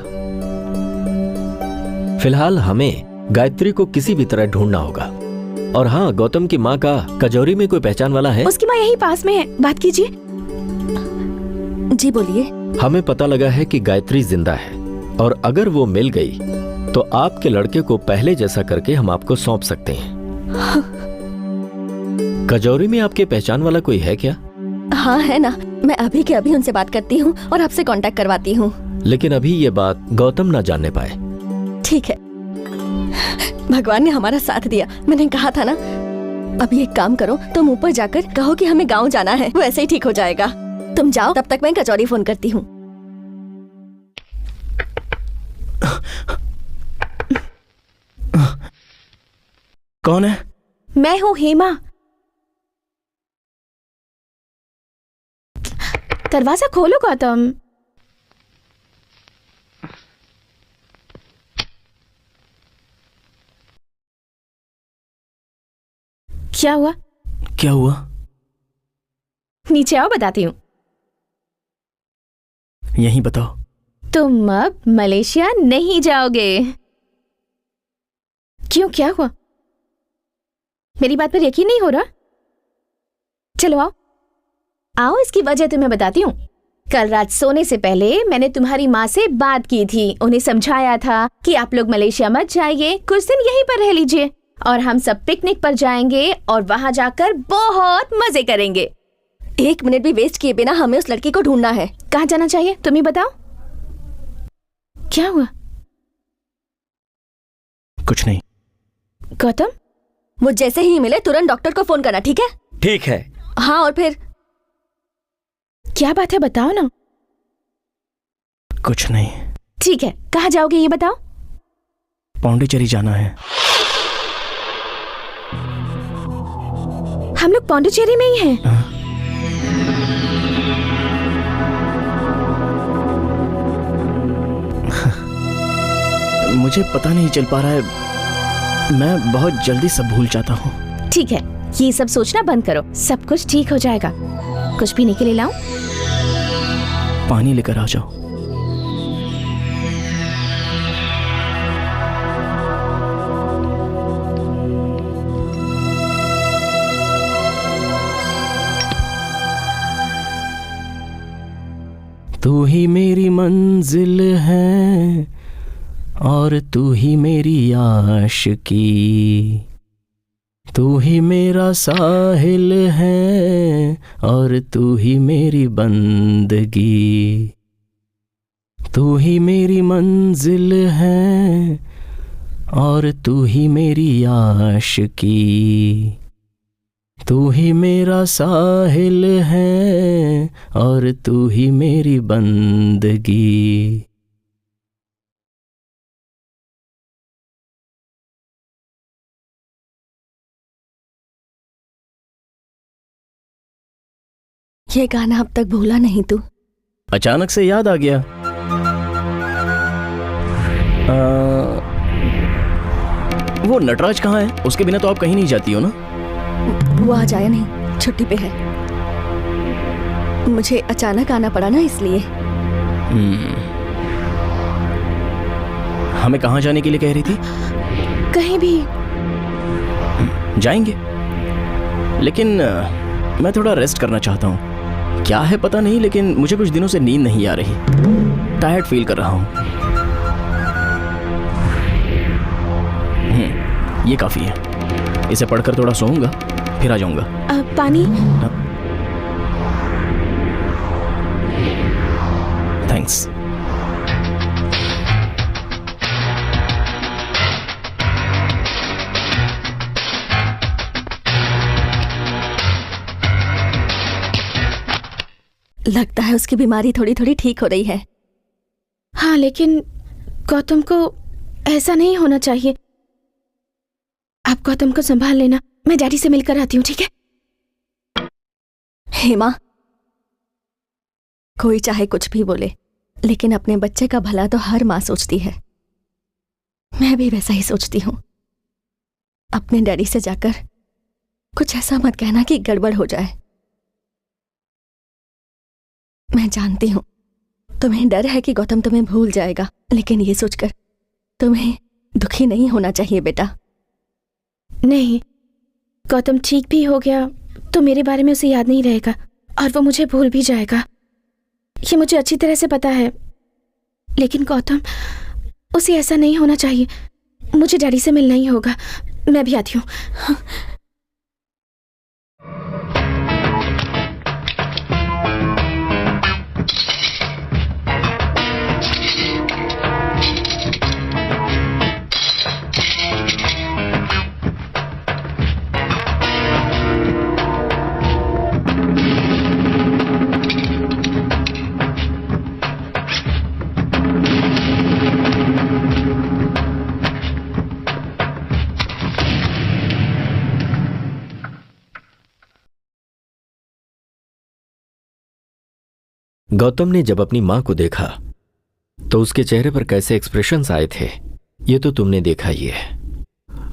फिलहाल हमें गायत्री को किसी भी तरह ढूंढना होगा। और हाँ, गौतम की माँ का कजौरी में कोई पहचान वाला है? उसकी माँ यही पास में है, बात कीजिए। जी बोलिए। हमें पता लगा है कि गायत्री जिंदा है और अगर वो मिल गई तो आपके लड़के को पहले जैसा करके हम आपको सौंप सकते हैं। कजौरी में आपके पहचान वाला कोई है क्या? हाँ है ना, मैं अभी के अभी उनसे बात करती हूँ और आपसे कांटेक्ट करवाती हूँ। लेकिन अभी ये बात गौतम ना जानने पाए। ठीक है, भगवान ने हमारा साथ दिया। मैंने कहा था ना। अभी एक काम करो, तुम ऊपर जाकर कहो कि हमें गांव जाना है, वो ऐसे ही ठीक हो जाएगा। तुम जाओ, तब तक मैं कचौरी फोन करती हूँ। कौन है? मैं हूँ हेमा। दरवाजा खोलो गौतम। क्या हुआ? क्या हुआ? नीचे आओ, बताती हूँ। यहीं बताओ। तुम अब मलेशिया नहीं जाओगे। क्यों, क्या हुआ? मेरी बात पर यकीन नहीं हो रहा? चलो आओ आओ, इसकी वजह तुम्हें बताती हूँ। कल रात सोने से पहले मैंने तुम्हारी माँ से बात की थी। उन्हें समझाया था कि आप लोग मलेशिया मत जाइए, कुछ दिन यहीं पर रह लीजिए और हम सब पिकनिक पर जाएंगे और वहां जाकर बहुत मजे करेंगे। 1 मिनट भी वेस्ट किए बिना हमें उस लड़की को ढूंढना है। कहाँ जाना चाहिए तुम ही बताओ। क्या हुआ? कुछ नहीं। गौतम, वो जैसे ही मिले तुरंत डॉक्टर को फोन करना, ठीक है? ठीक है। हाँ, और फिर क्या बात है, बताओ ना। कुछ नहीं। ठीक है, कहाँ जाओगे ये बताओ। पौंडीचेरी जाना है। हम लोग पौंडीचेरी में ही हैं। मुझे पता नहीं चल पा रहा है, मैं बहुत जल्दी सब भूल जाता हूँ। ठीक है, ये सब सोचना बंद करो, सब कुछ ठीक हो जाएगा। कुछ पीने के लिए लाऊं? पानी लेकर आ जाओ। तू ही मेरी मंजिल है और तू ही मेरी आशिकी, तू ही मेरा साहिल है और तू ही मेरी बंदगी, तू ही मेरी मंजिल है और तू ही मेरी आशिकी, तू ही मेरा साहिल है और तू ही मेरी बंदगी। ये गाना अब तक भूला नहीं तू? अचानक से याद आ गया। वो नटराज कहाँ है? उसके बिना तो आप कहीं नहीं जाती हो ना? वो आज आया नहीं, छुट्टी पे है। मुझे अचानक आना पड़ा ना, इसलिए। हमें कहाँ जाने के लिए कह रही थी? कहीं भी जाएंगे, लेकिन मैं थोड़ा रेस्ट करना चाहता हूँ। क्या है पता नहीं, लेकिन मुझे कुछ दिनों से नींद नहीं आ रही। टायर्ड फील कर रहा हूँ। ये काफी है। इसे पढ़कर थोड़ा सोऊंगा, फिर आ जाऊंगा। पानी? थैंक्स। लगता है उसकी बीमारी थोड़ी थोड़ी ठीक हो रही है। हाँ, लेकिन गौतम को ऐसा नहीं होना चाहिए। आप गौतम को संभाल लेना, मैं डैडी से मिलकर आती हूँ, ठीक है? हेमा, कोई चाहे कुछ भी बोले, लेकिन अपने बच्चे का भला तो हर माँ सोचती है। मैं भी वैसा ही सोचती हूँ। अपने डैडी से जाकर कुछ ऐसा मत कहना कि गड़बड़ हो जाए। मैं जानती हूं तुम्हें डर है कि गौतम तुम्हें भूल जाएगा, लेकिन ये सोचकर तुम्हें दुखी नहीं होना चाहिए बेटा। नहीं, गौतम ठीक भी हो गया तो मेरे बारे में उसे याद नहीं रहेगा और वो मुझे भूल भी जाएगा। ये मुझे अच्छी तरह से पता है, लेकिन गौतम, उसे ऐसा नहीं होना चाहिए। मुझे डैडी से मिलना ही होगा। मैं भी आती हूँ। गौतम ने जब अपनी मां को देखा तो उसके चेहरे पर कैसे एक्सप्रेशंस आए थे, ये तो तुमने देखा ही है।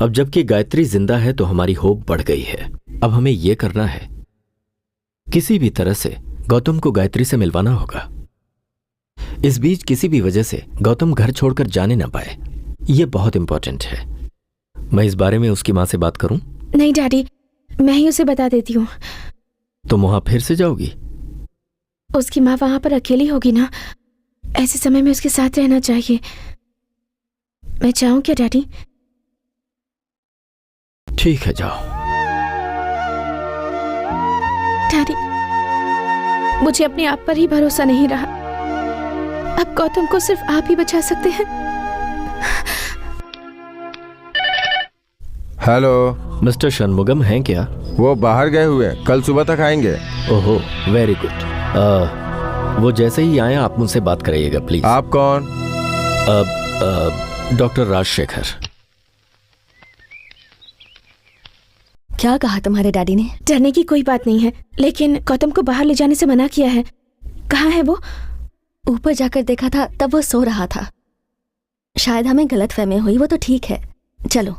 अब जबकि गायत्री जिंदा है तो हमारी होप बढ़ गई है। अब हमें यह करना है, किसी भी तरह से गौतम को गायत्री से मिलवाना होगा। इस बीच किसी भी वजह से गौतम घर छोड़कर जाने ना पाए, यह बहुत इंपॉर्टेंट है। मैं इस बारे में उसकी मां से बात करूं? नहीं डैडी, मैं ही उसे बता देती हूँ। तुम वहां फिर से जाओगी? उसकी माँ वहां पर अकेली होगी ना, ऐसे समय में उसके साथ रहना चाहिए। मैं चाहूं क्या डैडी? ठीक है, जाओ। डैडी, मुझे अपने आप पर ही भरोसा नहीं रहा। अब गौतम को सिर्फ आप ही बचा सकते हैं। हेलो मिस्टर षणमुगम हैं क्या? वो बाहर गए हुए, कल सुबह तक आएंगे। ओहो, वेरी गुड। वो जैसे ही आए आप मुझसे बात कराइएगा प्लीज। आप कौन? डॉक्टर राजशेखर। क्या कहा तुम्हारे डैडी ने? डरने की कोई बात नहीं है, लेकिन गौतम को बाहर ले जाने से मना किया है। कहाँ है वो? ऊपर जाकर देखा था, तब वो सो रहा था। शायद हमें गलतफहमी हुई। वो तो ठीक है, चलो।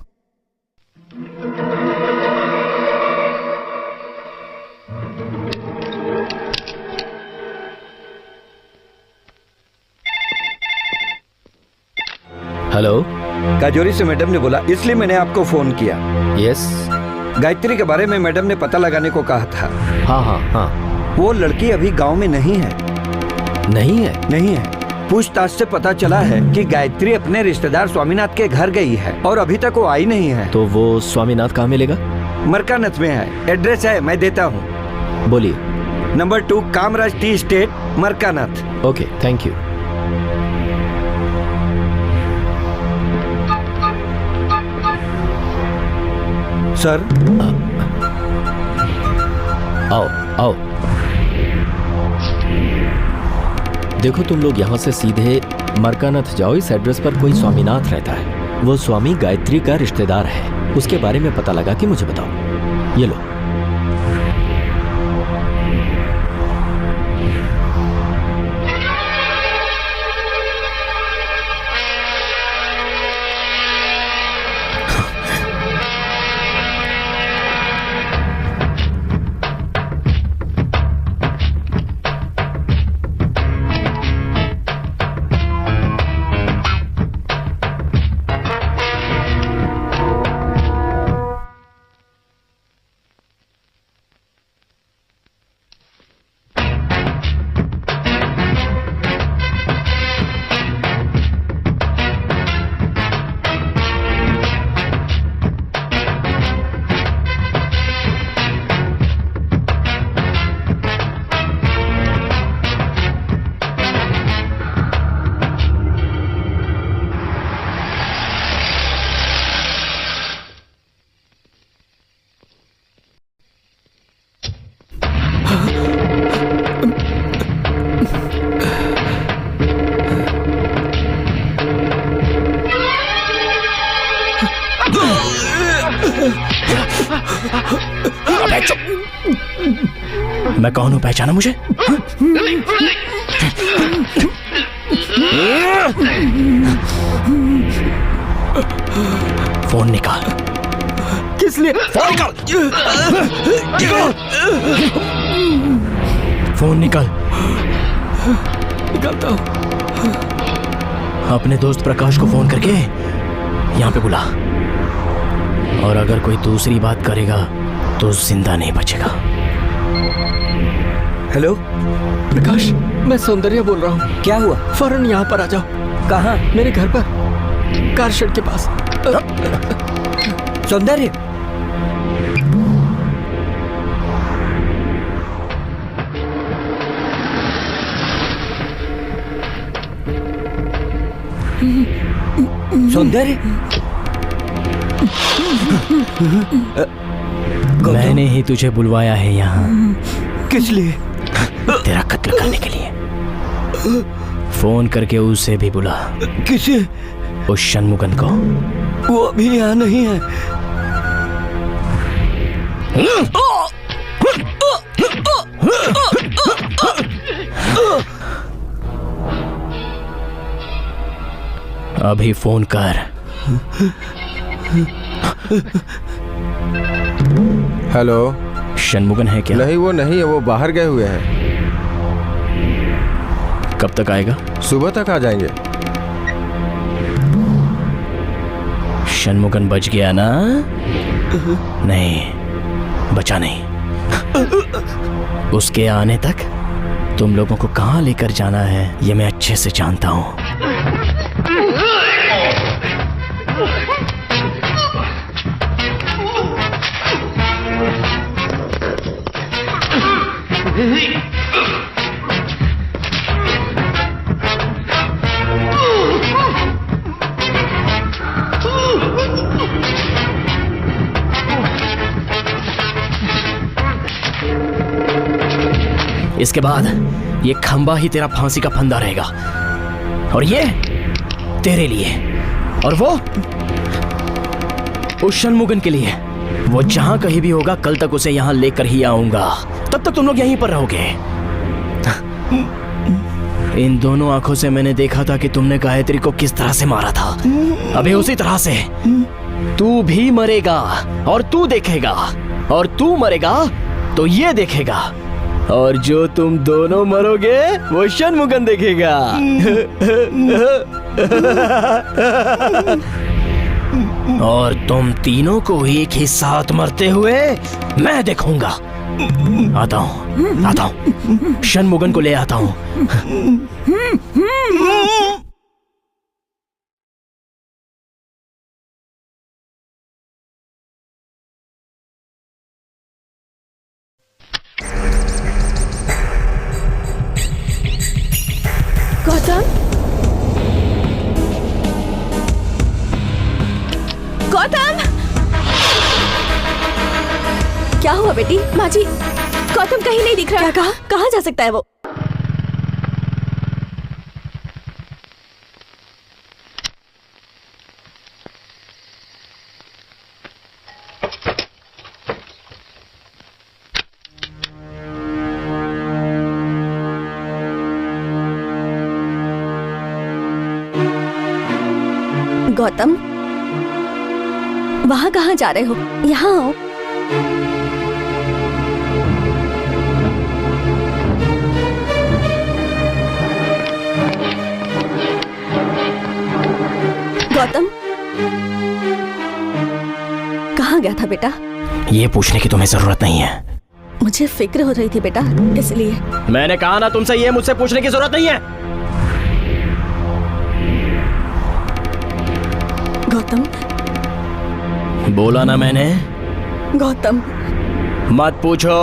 हेलो, काजोरी से मैडम ने बोला, इसलिए मैंने आपको फोन किया। यस। गायत्री के बारे में मैडम ने पता लगाने को कहा था। हाँ हाँ हाँ। वो लड़की अभी गांव में नहीं है। नहीं है? नहीं है। पूछताछ से पता चला है कि गायत्री अपने रिश्तेदार स्वामीनाथ के घर गई है और अभी तक वो आई नहीं है। तो वो स्वामीनाथ कहाँ मिलेगा? मरकानथ में है। एड्रेस है, मैं देता हूँ। बोलिए। Number 2 Kamaraj tea estate, Marakanath. Okay, thank you. Sir, आओ आओ। देखो, तुम लोग यहाँ से सीधे मरकानथ जाओ। इस एड्रेस पर कोई स्वामीनाथ रहता है। वो स्वामी गायत्री का रिश्तेदार है। उसके बारे में पता लगा कि मुझे बताओ। ये लो। मैं कौन हूं, पहचाना मुझे? फोन निकाल। किस लिए? फोन निकाल। फोन निकाल। निकालता हूं। अपने दोस्त प्रकाश को फोन करके यहां पे बुला, और अगर कोई दूसरी बात करेगा तो जिंदा नहीं बचेगा। हेलो प्रकाश, मैं सौंदर्य बोल रहा हूँ। क्या हुआ? फौरन यहाँ पर आ जाओ। कहाँ? मेरे घर पर, कार शेड के पास। सौंदर्य, सौंदर्य, मैंने ही तुझे बुलवाया है यहाँ। किस लिए? तेरा कत्ल करने के लिए। फोन करके उसे भी बुला। किसे? उस षणमुगन को। वो अभी यहाँ नहीं है। अभी फोन कर। हेलो। षणमुगन है क्या? नहीं, वो नहीं है, वो बाहर गए हुए हैं। कब तक आएगा? सुबह तक आ जाएंगे। षणमुगन बच गया ना? नहीं, बचा नहीं। उसके आने तक तुम लोगों को कहां लेकर जाना है ये मैं अच्छे से जानता हूं। इसके बाद ये खंबा ही तेरा फांसी का फंदा रहेगा, और ये तेरे लिए, और वो उस षणमुगन के लिए। वो जहां कहीं भी होगा, कल तक उसे यहां लेकर ही आऊंगा। तब तक तुम लोग यहीं पर रहोगे। इन दोनों आंखों से मैंने देखा था कि तुमने गायत्री को किस तरह से मारा था। अभी उसी तरह से तू भी मरेगा, और तू देखेगा, और तू मरेगा तो ये देखेगा, और जो तुम दोनों मरोगे वो षणमुगन देखेगा। और तुम तीनों को एक ही साथ मरते हुए मैं देखूंगा। आता हूं, षणमुगन को ले आता हूं। गौतम, गौतम! क्या हुआ बेटी? माँ जी, गौतम कहीं नहीं दिख रहा। क्या कहा? कहाँ जा सकता है वो? गौतम, वहां कहाँ जा रहे हो? यहाँ आओ। गौतम, कहाँ गया था बेटा? ये पूछने की तुम्हें जरूरत नहीं है। मुझे फिक्र हो रही थी बेटा, इसलिए। मैंने कहा ना तुमसे, ये मुझसे पूछने की जरूरत नहीं है। गौतम, बोला ना मैंने। गौतम, मत पूछो।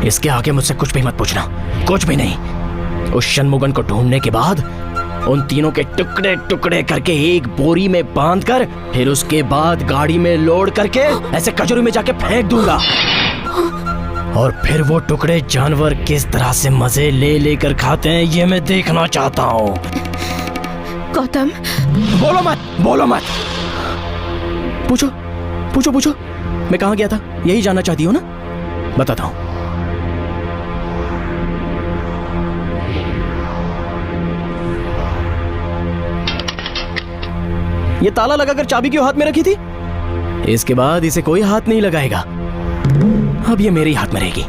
इसके आगे मुझसे कुछ भी मत पूछना, कुछ भी नहीं। उस षणमुगन को ढूंढने के बाद उन तीनों के टुकड़े टुकड़े करके एक बोरी में बांधकर, फिर उसके बाद गाड़ी में लोड करके ऐसे कचौरी में जाके फेंक दूंगा। और फिर वो टुकड़े जानवर किस तरह से मजे ले लेकर खाते हैं ये मैं देखना चाहता हूँ। गौतम, बोलो मत, बोलो मत। पूछो पूछो पूछो, मैं कहाँ गया था यही जानना चाहती हो ना? बताता हूँ। ये ताला लगाकर चाबी क्यों हाथ में रखी थी? इसके बाद इसे कोई हाथ नहीं लगाएगा। अब ये मेरे हाथ में रहेगी।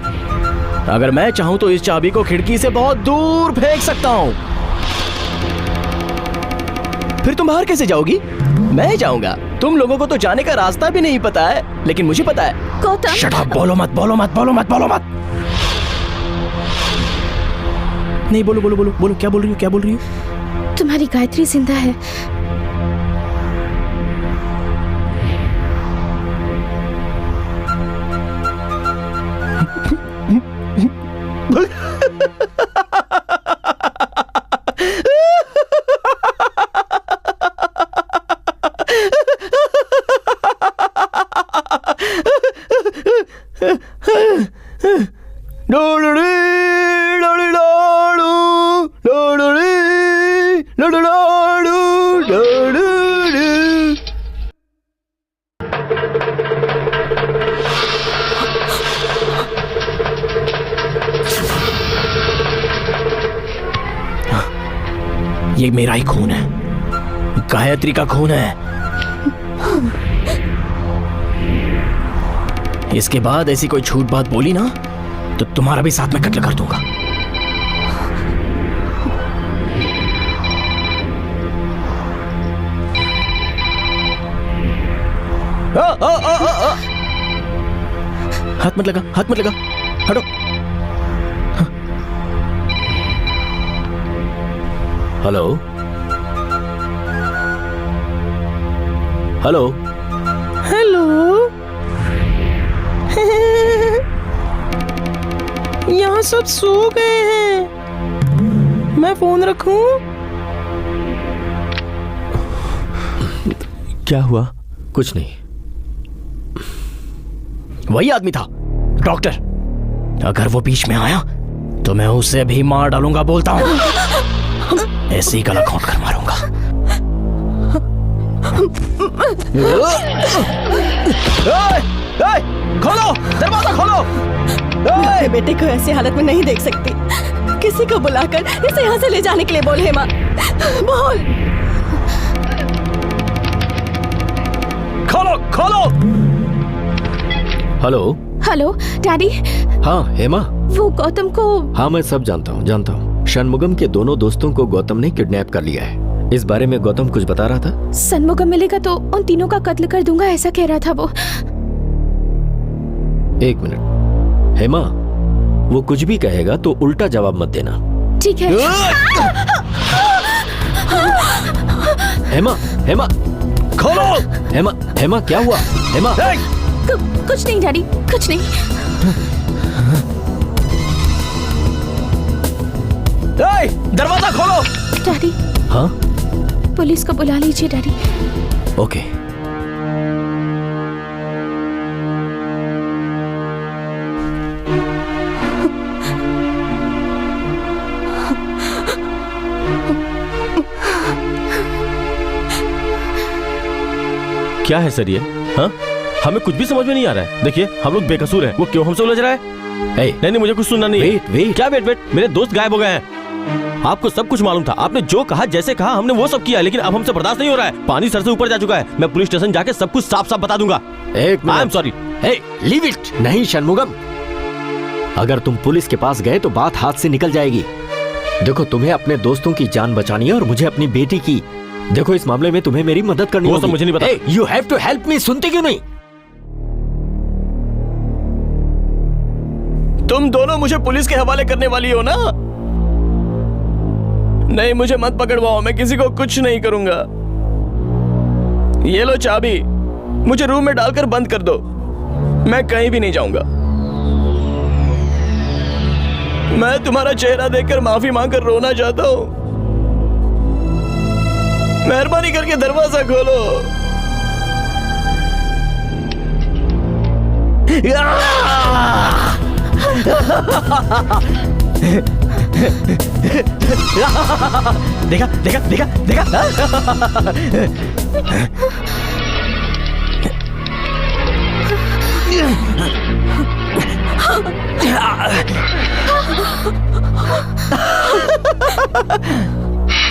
अगर मैं चाहूं तो इस चाबी को खिड़की से बहुत दूर फेंक सकता हूं। फिर तुम बाहर कैसे जाओगी? मैं जाऊंगा। तुम लोगों को तो जाने का रास्ता भी नहीं पता है, लेकिन मुझे पता है। Gautam, shut up! बोलो मत, बोलो मत, बोलो मत, बोलो मत। नहीं, बोलो बोलो बोलो बोलो। क्या बोल रही हो? क्या बोल रही हो? तुम्हारी गायत्री जिंदा है। ये मेरा ही खून है, गायत्री का खून है। इसके बाद ऐसी कोई झूठ बात बोली ना तो तुम्हारा भी साथ में कत्ल कर दूंगा। हाथ मत लगा, हाथ मत लगा, हटो। Hello hello hello. यहाँ सब सो गए हैं, मैं फोन रखूं? क्या हुआ? कुछ नहीं। वही आदमी था, डॉक्टर। अगर वो बीच में आया तो मैं उसे भी मार डालूंगा, बोलता हूं। ऐसे ही गला घोंट कर मारूंगा। खोलो दरवाजा, खोलो। मैं बेटे को ऐसी हालत में नहीं देख सकती। किसी को बुलाकर इसे यहाँ से ले जाने के लिए बोल। हेमा, बोल। खोलो खोलो। Hello hello daddy. हाँ हेमा। वो गौतम को। हाँ मैं सब जानता हूँ, जानता हूँ। षणमुगम के दोनों दोस्तों को गौतम ने किडनैप कर लिया है। इस बारे में गौतम कुछ बता रहा था। षणमुगम मिलेगा तो उन तीनों का कत्ल कर दूंगा, ऐसा कह रहा था वो। एक मिनट हेमा, वो कुछ भी कहेगा तो उल्टा जवाब मत देना, ठीक है? हेमा हेमा खोलो। हेमा हेमा क्या हुआ? हेमा कुछ नहीं डैडी, कुछ नहीं। दरवाजा खोलो। डैडी। हाँ पुलिस को बुला लीजिए डैडी। ओके। क्या है सर ये? हाँ, हमें कुछ भी समझ में नहीं आ रहा है। देखिए हम लोग बेकसूर हैं, वो क्यों हमसे उलझ रहा है? नहीं मुझे कुछ सुनना नहीं है। वेट। क्या वेट? मेरे दोस्त गायब हो गए हैं। आपको सब कुछ मालूम था, आपने जो कहा जैसे कहा हमने वो सब किया, लेकिन अब हमसे बर्दाश्त नहीं हो रहा है। पानी सर से ऊपर जा चुका है। मैं पुलिस स्टेशन जाके सब कुछ साफ साफ बता दूंगा। एक I am sorry. Leave it. नहीं षणमुगम, अगर तुम पुलिस के पास गए तो बात हाथ से निकल जाएगी। देखो तुम्हें अपने दोस्तों की जान बचानी है और मुझे अपनी बेटी की। देखो इस मामले में तुम्हें मेरी मदद करनी होगी। वो सब मुझे नहीं पता। You have to help me. सुनते क्यों नहीं? तुम दोनों मुझे पुलिस के हवाले करने वाली हो ना? नहीं मुझे मत पकड़वाओ, मैं किसी को कुछ नहीं करूंगा। ये लो चाबी, मुझे रूम में डालकर बंद कर दो। मैं कहीं भी नहीं जाऊंगा। मैं तुम्हारा चेहरा देखकर माफी मांगकर रोना चाहता हूं। मेहरबानी करके दरवाजा खोलो। देखा देखा देखा देखा।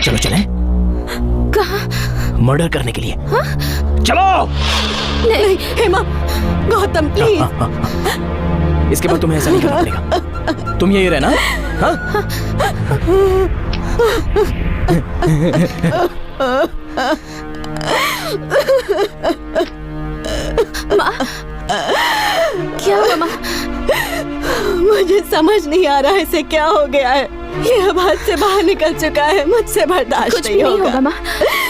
चलो चले। कहाँ? मर्डर करने के लिए। चलो। नहीं हेमा, गौतम प्लीज। इसके बाद तुम्हें ऐसा नहीं करना पड़ेगा। तुम यही रहना। हाँ? माँ, क्या हुआ माँ? मुझे समझ नहीं आ रहा है इसे क्या हो गया है। ये अब हाथ से बाहर निकल चुका है, मुझसे बर्दाश्त कुछ भी नहीं होगा माँ,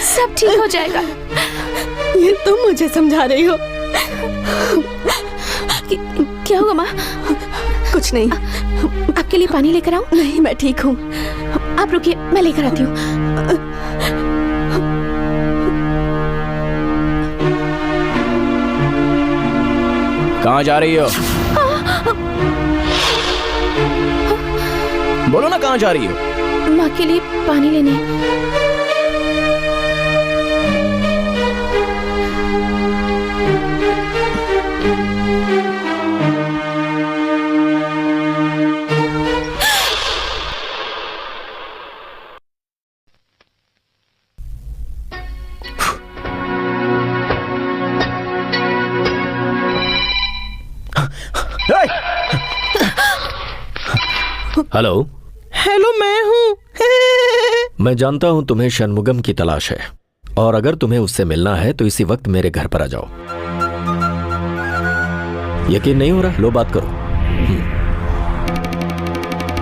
सब ठीक हो जाएगा। ये तुम मुझे समझा रही हो? क्या हुआ माँ? कुछ नहीं। आपके लिए पानी लेकर आऊं? नहीं, मैं ठीक हूँ। आप रुकिए, मैं लेकर आती हूँ। कहाँ जा रही हो? बोलो ना, कहाँ जा रही हो? माँ के लिए पानी लेने। हेलो। हेलो, मैं हूँ। मैं जानता हूं तुम्हें षणमुगम की तलाश है, और अगर तुम्हें उससे मिलना है तो इसी वक्त मेरे घर पर आ जाओ। यकीन नहीं हो रहा? लो बात करो।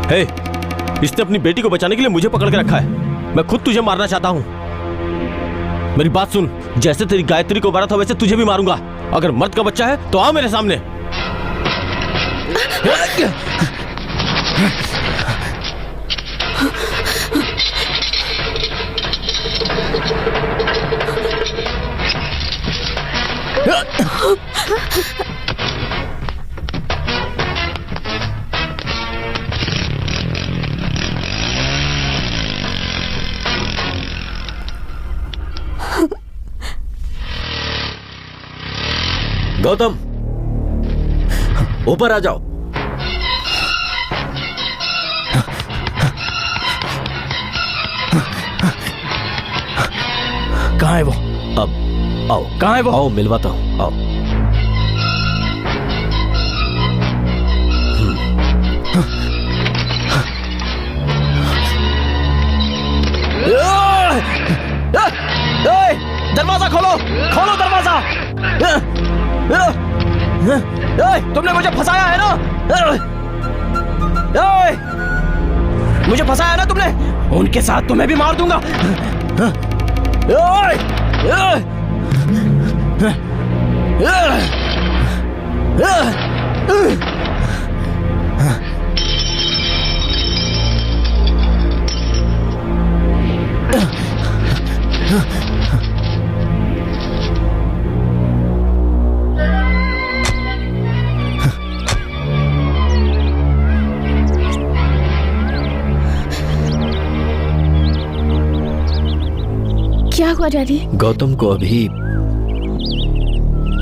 हे, इसने अपनी बेटी को बचाने के लिए मुझे पकड़ के रखा है। मैं खुद तुझे मारना चाहता हूं। मेरी बात सुन, जैसे तेरी गायत्री को मारा था वैसे तुझे भी मारूंगा। अगर मर्द का बच्चा है तो आओ मेरे सामने। गौतम, ऊपर आ जाओ। कहाँ है वो? अब आओ। कहाँ है वो? आओ, मिलवाता हूं। आओ। दरवाजा खोलो, खोलो दरवाजा। तुमने मुझे फंसाया है ना? मुझे फंसाया है ना तुमने? उनके साथ तुम्हें भी मार दूंगा। क्या हुआ डैडी? गौतम को अभी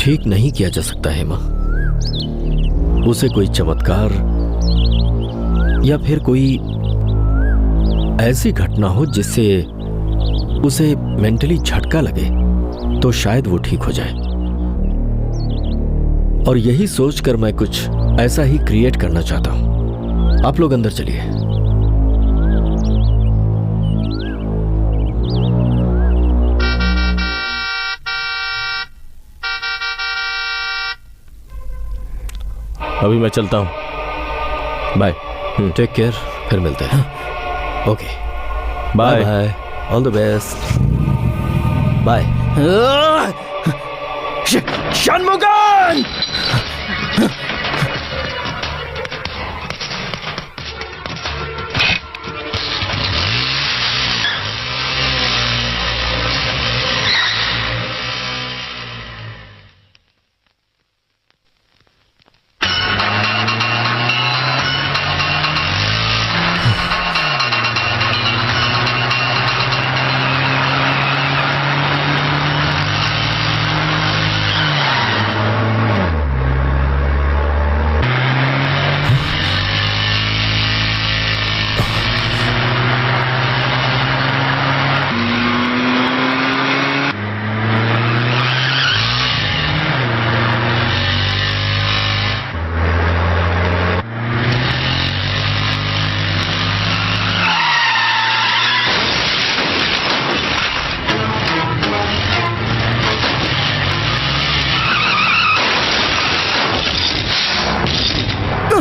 ठीक नहीं किया जा सकता है मां। उसे कोई चमत्कार या फिर कोई ऐसी घटना हो जिससे उसे मेंटली झटका लगे तो शायद वो ठीक हो जाए। और यही सोचकर मैं कुछ ऐसा ही क्रिएट करना चाहता हूं। आप लोग अंदर चलिए। अभी मैं चलता हूं। बाय। टेक केयर, फिर मिलते हैं। Okay, bye bye, all the best, bye. Shanmugam!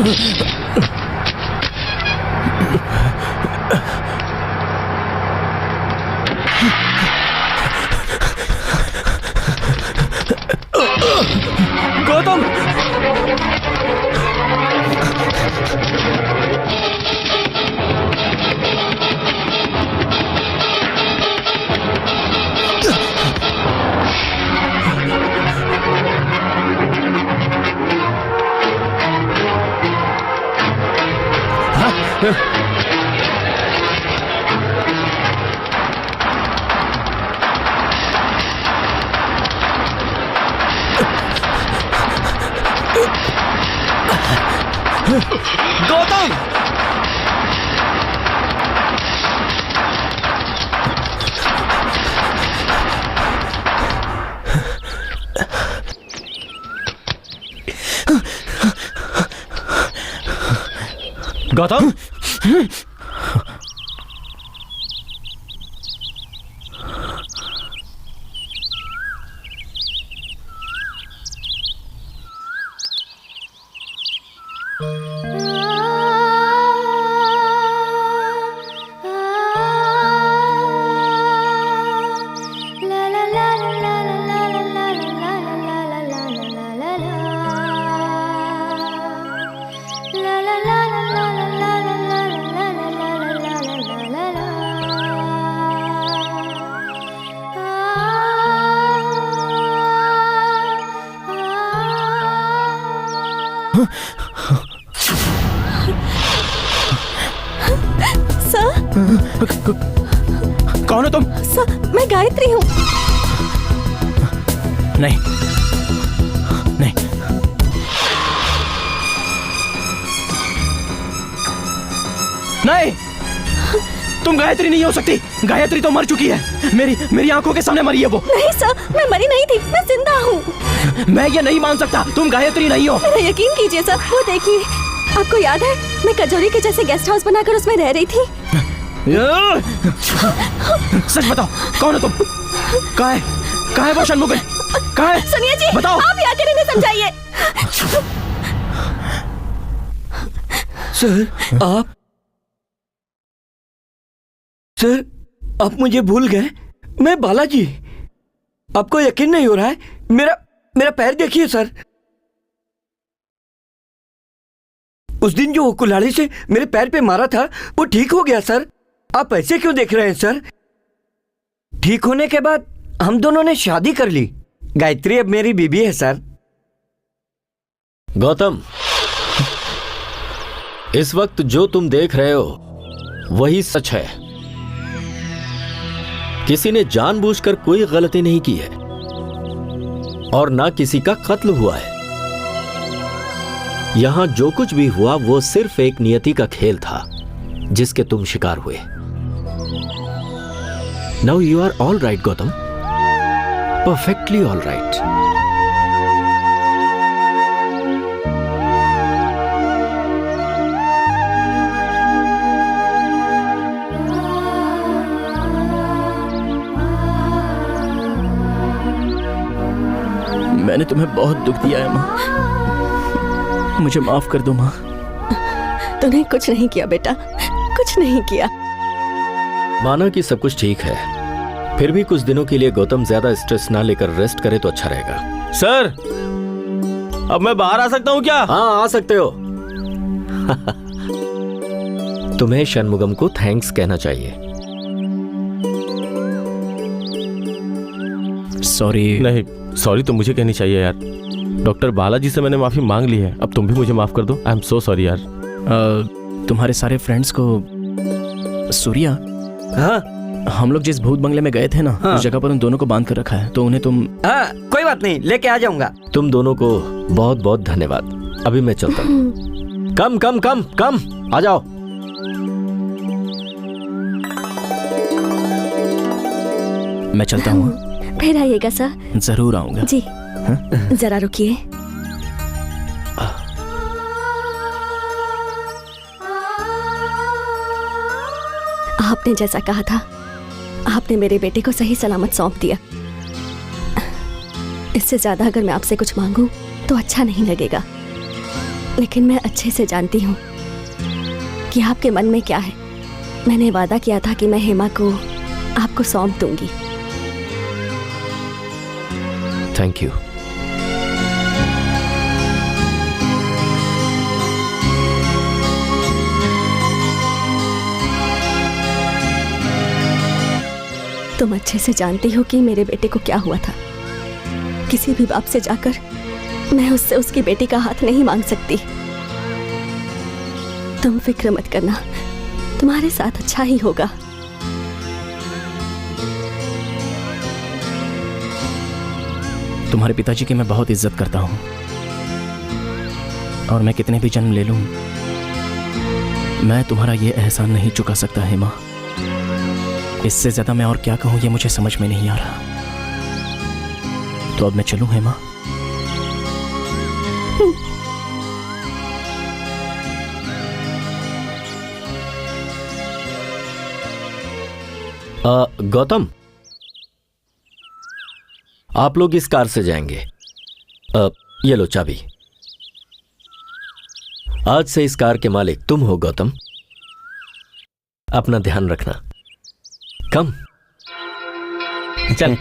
Gautam! Gautam! Gautam! कौन हो तुम? सर, मैं गायत्री हूँ। नहीं, नहीं। नहीं, तुम गायत्री नहीं हो सकती। गायत्री तो मर चुकी है। मेरी आंखों के सामने मरी है वो। नहीं सर, मैं मरी नहीं थी, मैं जिंदा हूँ। मैं ये नहीं मान सकता, तुम गायत्री नहीं हो। मेरा यकीन कीजिए सर, वो देखिए, आपको याद है मैं कजोरी के जैसे गेस्ट हाउस बनाकर उसमें रह रही थी। सच बताओ, कौन है तुम? कहाँ है वो षणमुगम? कहाँ है? सुनिए जी, बताओ। आप ही आकर इन्हें समझाइए। सर, आप मुझे भूल गए? मैं बालाजी। आपको यकीन नहीं हो रहा है? मेरा पैर देखिए सर। उस दिन जो वो कुल्हाड़ी से मेरे पैर पे मारा था, वो ठीक हो गया सर। आप ऐसे क्यों देख रहे हैं सर? ठीक होने के बाद हम दोनों ने शादी कर ली। गायत्री अब मेरी बीबी है सर। गौतम, इस वक्त जो तुम देख रहे हो वही सच है। किसी ने जानबूझकर कोई गलती नहीं की है और ना किसी का कत्ल हुआ है। यहां जो कुछ भी हुआ वो सिर्फ एक नियति का खेल था जिसके तुम शिकार हुए। Now you are all right Gautam, perfectly all right. मैंने तुम्हें बहुत दुख दिया है माँ, मुझे माफ कर दो माँ। तूने कुछ नहीं किया बेटा, कुछ नहीं किया। माना कि सब कुछ ठीक है, फिर भी कुछ दिनों के लिए गौतम ज्यादा स्ट्रेस ना लेकर रेस्ट करे तो अच्छा रहेगा। सर, अब मैं बाहर आ सकता हूँ क्या? हाँ, आ सकते हो। तुम्हें षणमुगम को थैंक्स कहना चाहिए। सॉरी। नहीं, सॉरी तो मुझे कहनी चाहिए यार। डॉक्टर बालाजी से मैंने माफी मांग ली है, अब तुम भी मुझे माफ कर दो। आई एम सो सॉरी यार। तुम्हारे सारे फ्रेंड्स को सूर्या, हाँ हम लोग जिस भूत बंगले में गए थे ना, उस जगह पर उन दोनों को बांध कर रखा है, तो उन्हें तुम। हाँ, कोई बात नहीं, लेके आ जाऊंगा। तुम दोनों को बहुत बहुत धन्यवाद। अभी मैं चलता हूँ। कम कम कम कम, आ जाओ। मैं चलता हूँ। फिर आइएगा सर। जरूर आऊंगा जी। जरा रुकिए। आपने जैसा कहा था, आपने मेरे बेटे को सही सलामत सौंप दिया। इससे ज्यादा अगर मैं आपसे कुछ मांगूं तो अच्छा नहीं लगेगा। लेकिन मैं अच्छे से जानती हूँ कि आपके मन में क्या है। मैंने वादा किया था कि मैं हेमा को आपको सौंप दूंगी। Thank you. तुम अच्छे से जानती हो कि मेरे बेटे को क्या हुआ था। किसी भी बाप से जाकर मैं उससे उसकी बेटी का हाथ नहीं मांग सकती। तुम फिक्र मत करना, तुम्हारे साथ अच्छा ही होगा। तुम्हारे पिताजी की मैं बहुत इज्जत करता हूं, और मैं कितने भी जन्म ले लूं, मैं तुम्हारा ये एहसान नहीं चुका सकता हेमा। इससे ज्यादा मैं और क्या कहूं, ये मुझे समझ में नहीं आ रहा। तो अब मैं चलूं हेमा? गौतम, आप लोग इस कार से जाएंगे। ये लो चाबी। आज से इस कार के मालिक तुम हो गौतम। अपना ध्यान रखना। कम चल।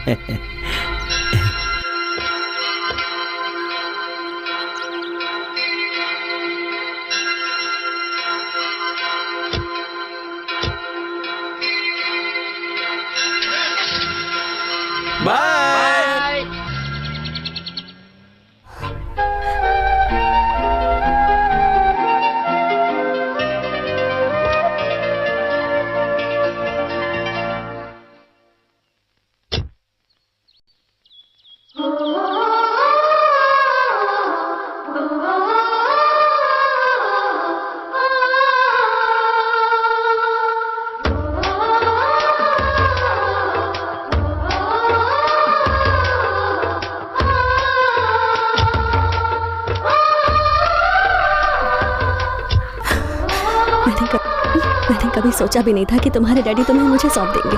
बाय। मैंने कभी सोचा भी नहीं था कि तुम्हारे डैडी तुम्हें मुझे सौंप देंगे।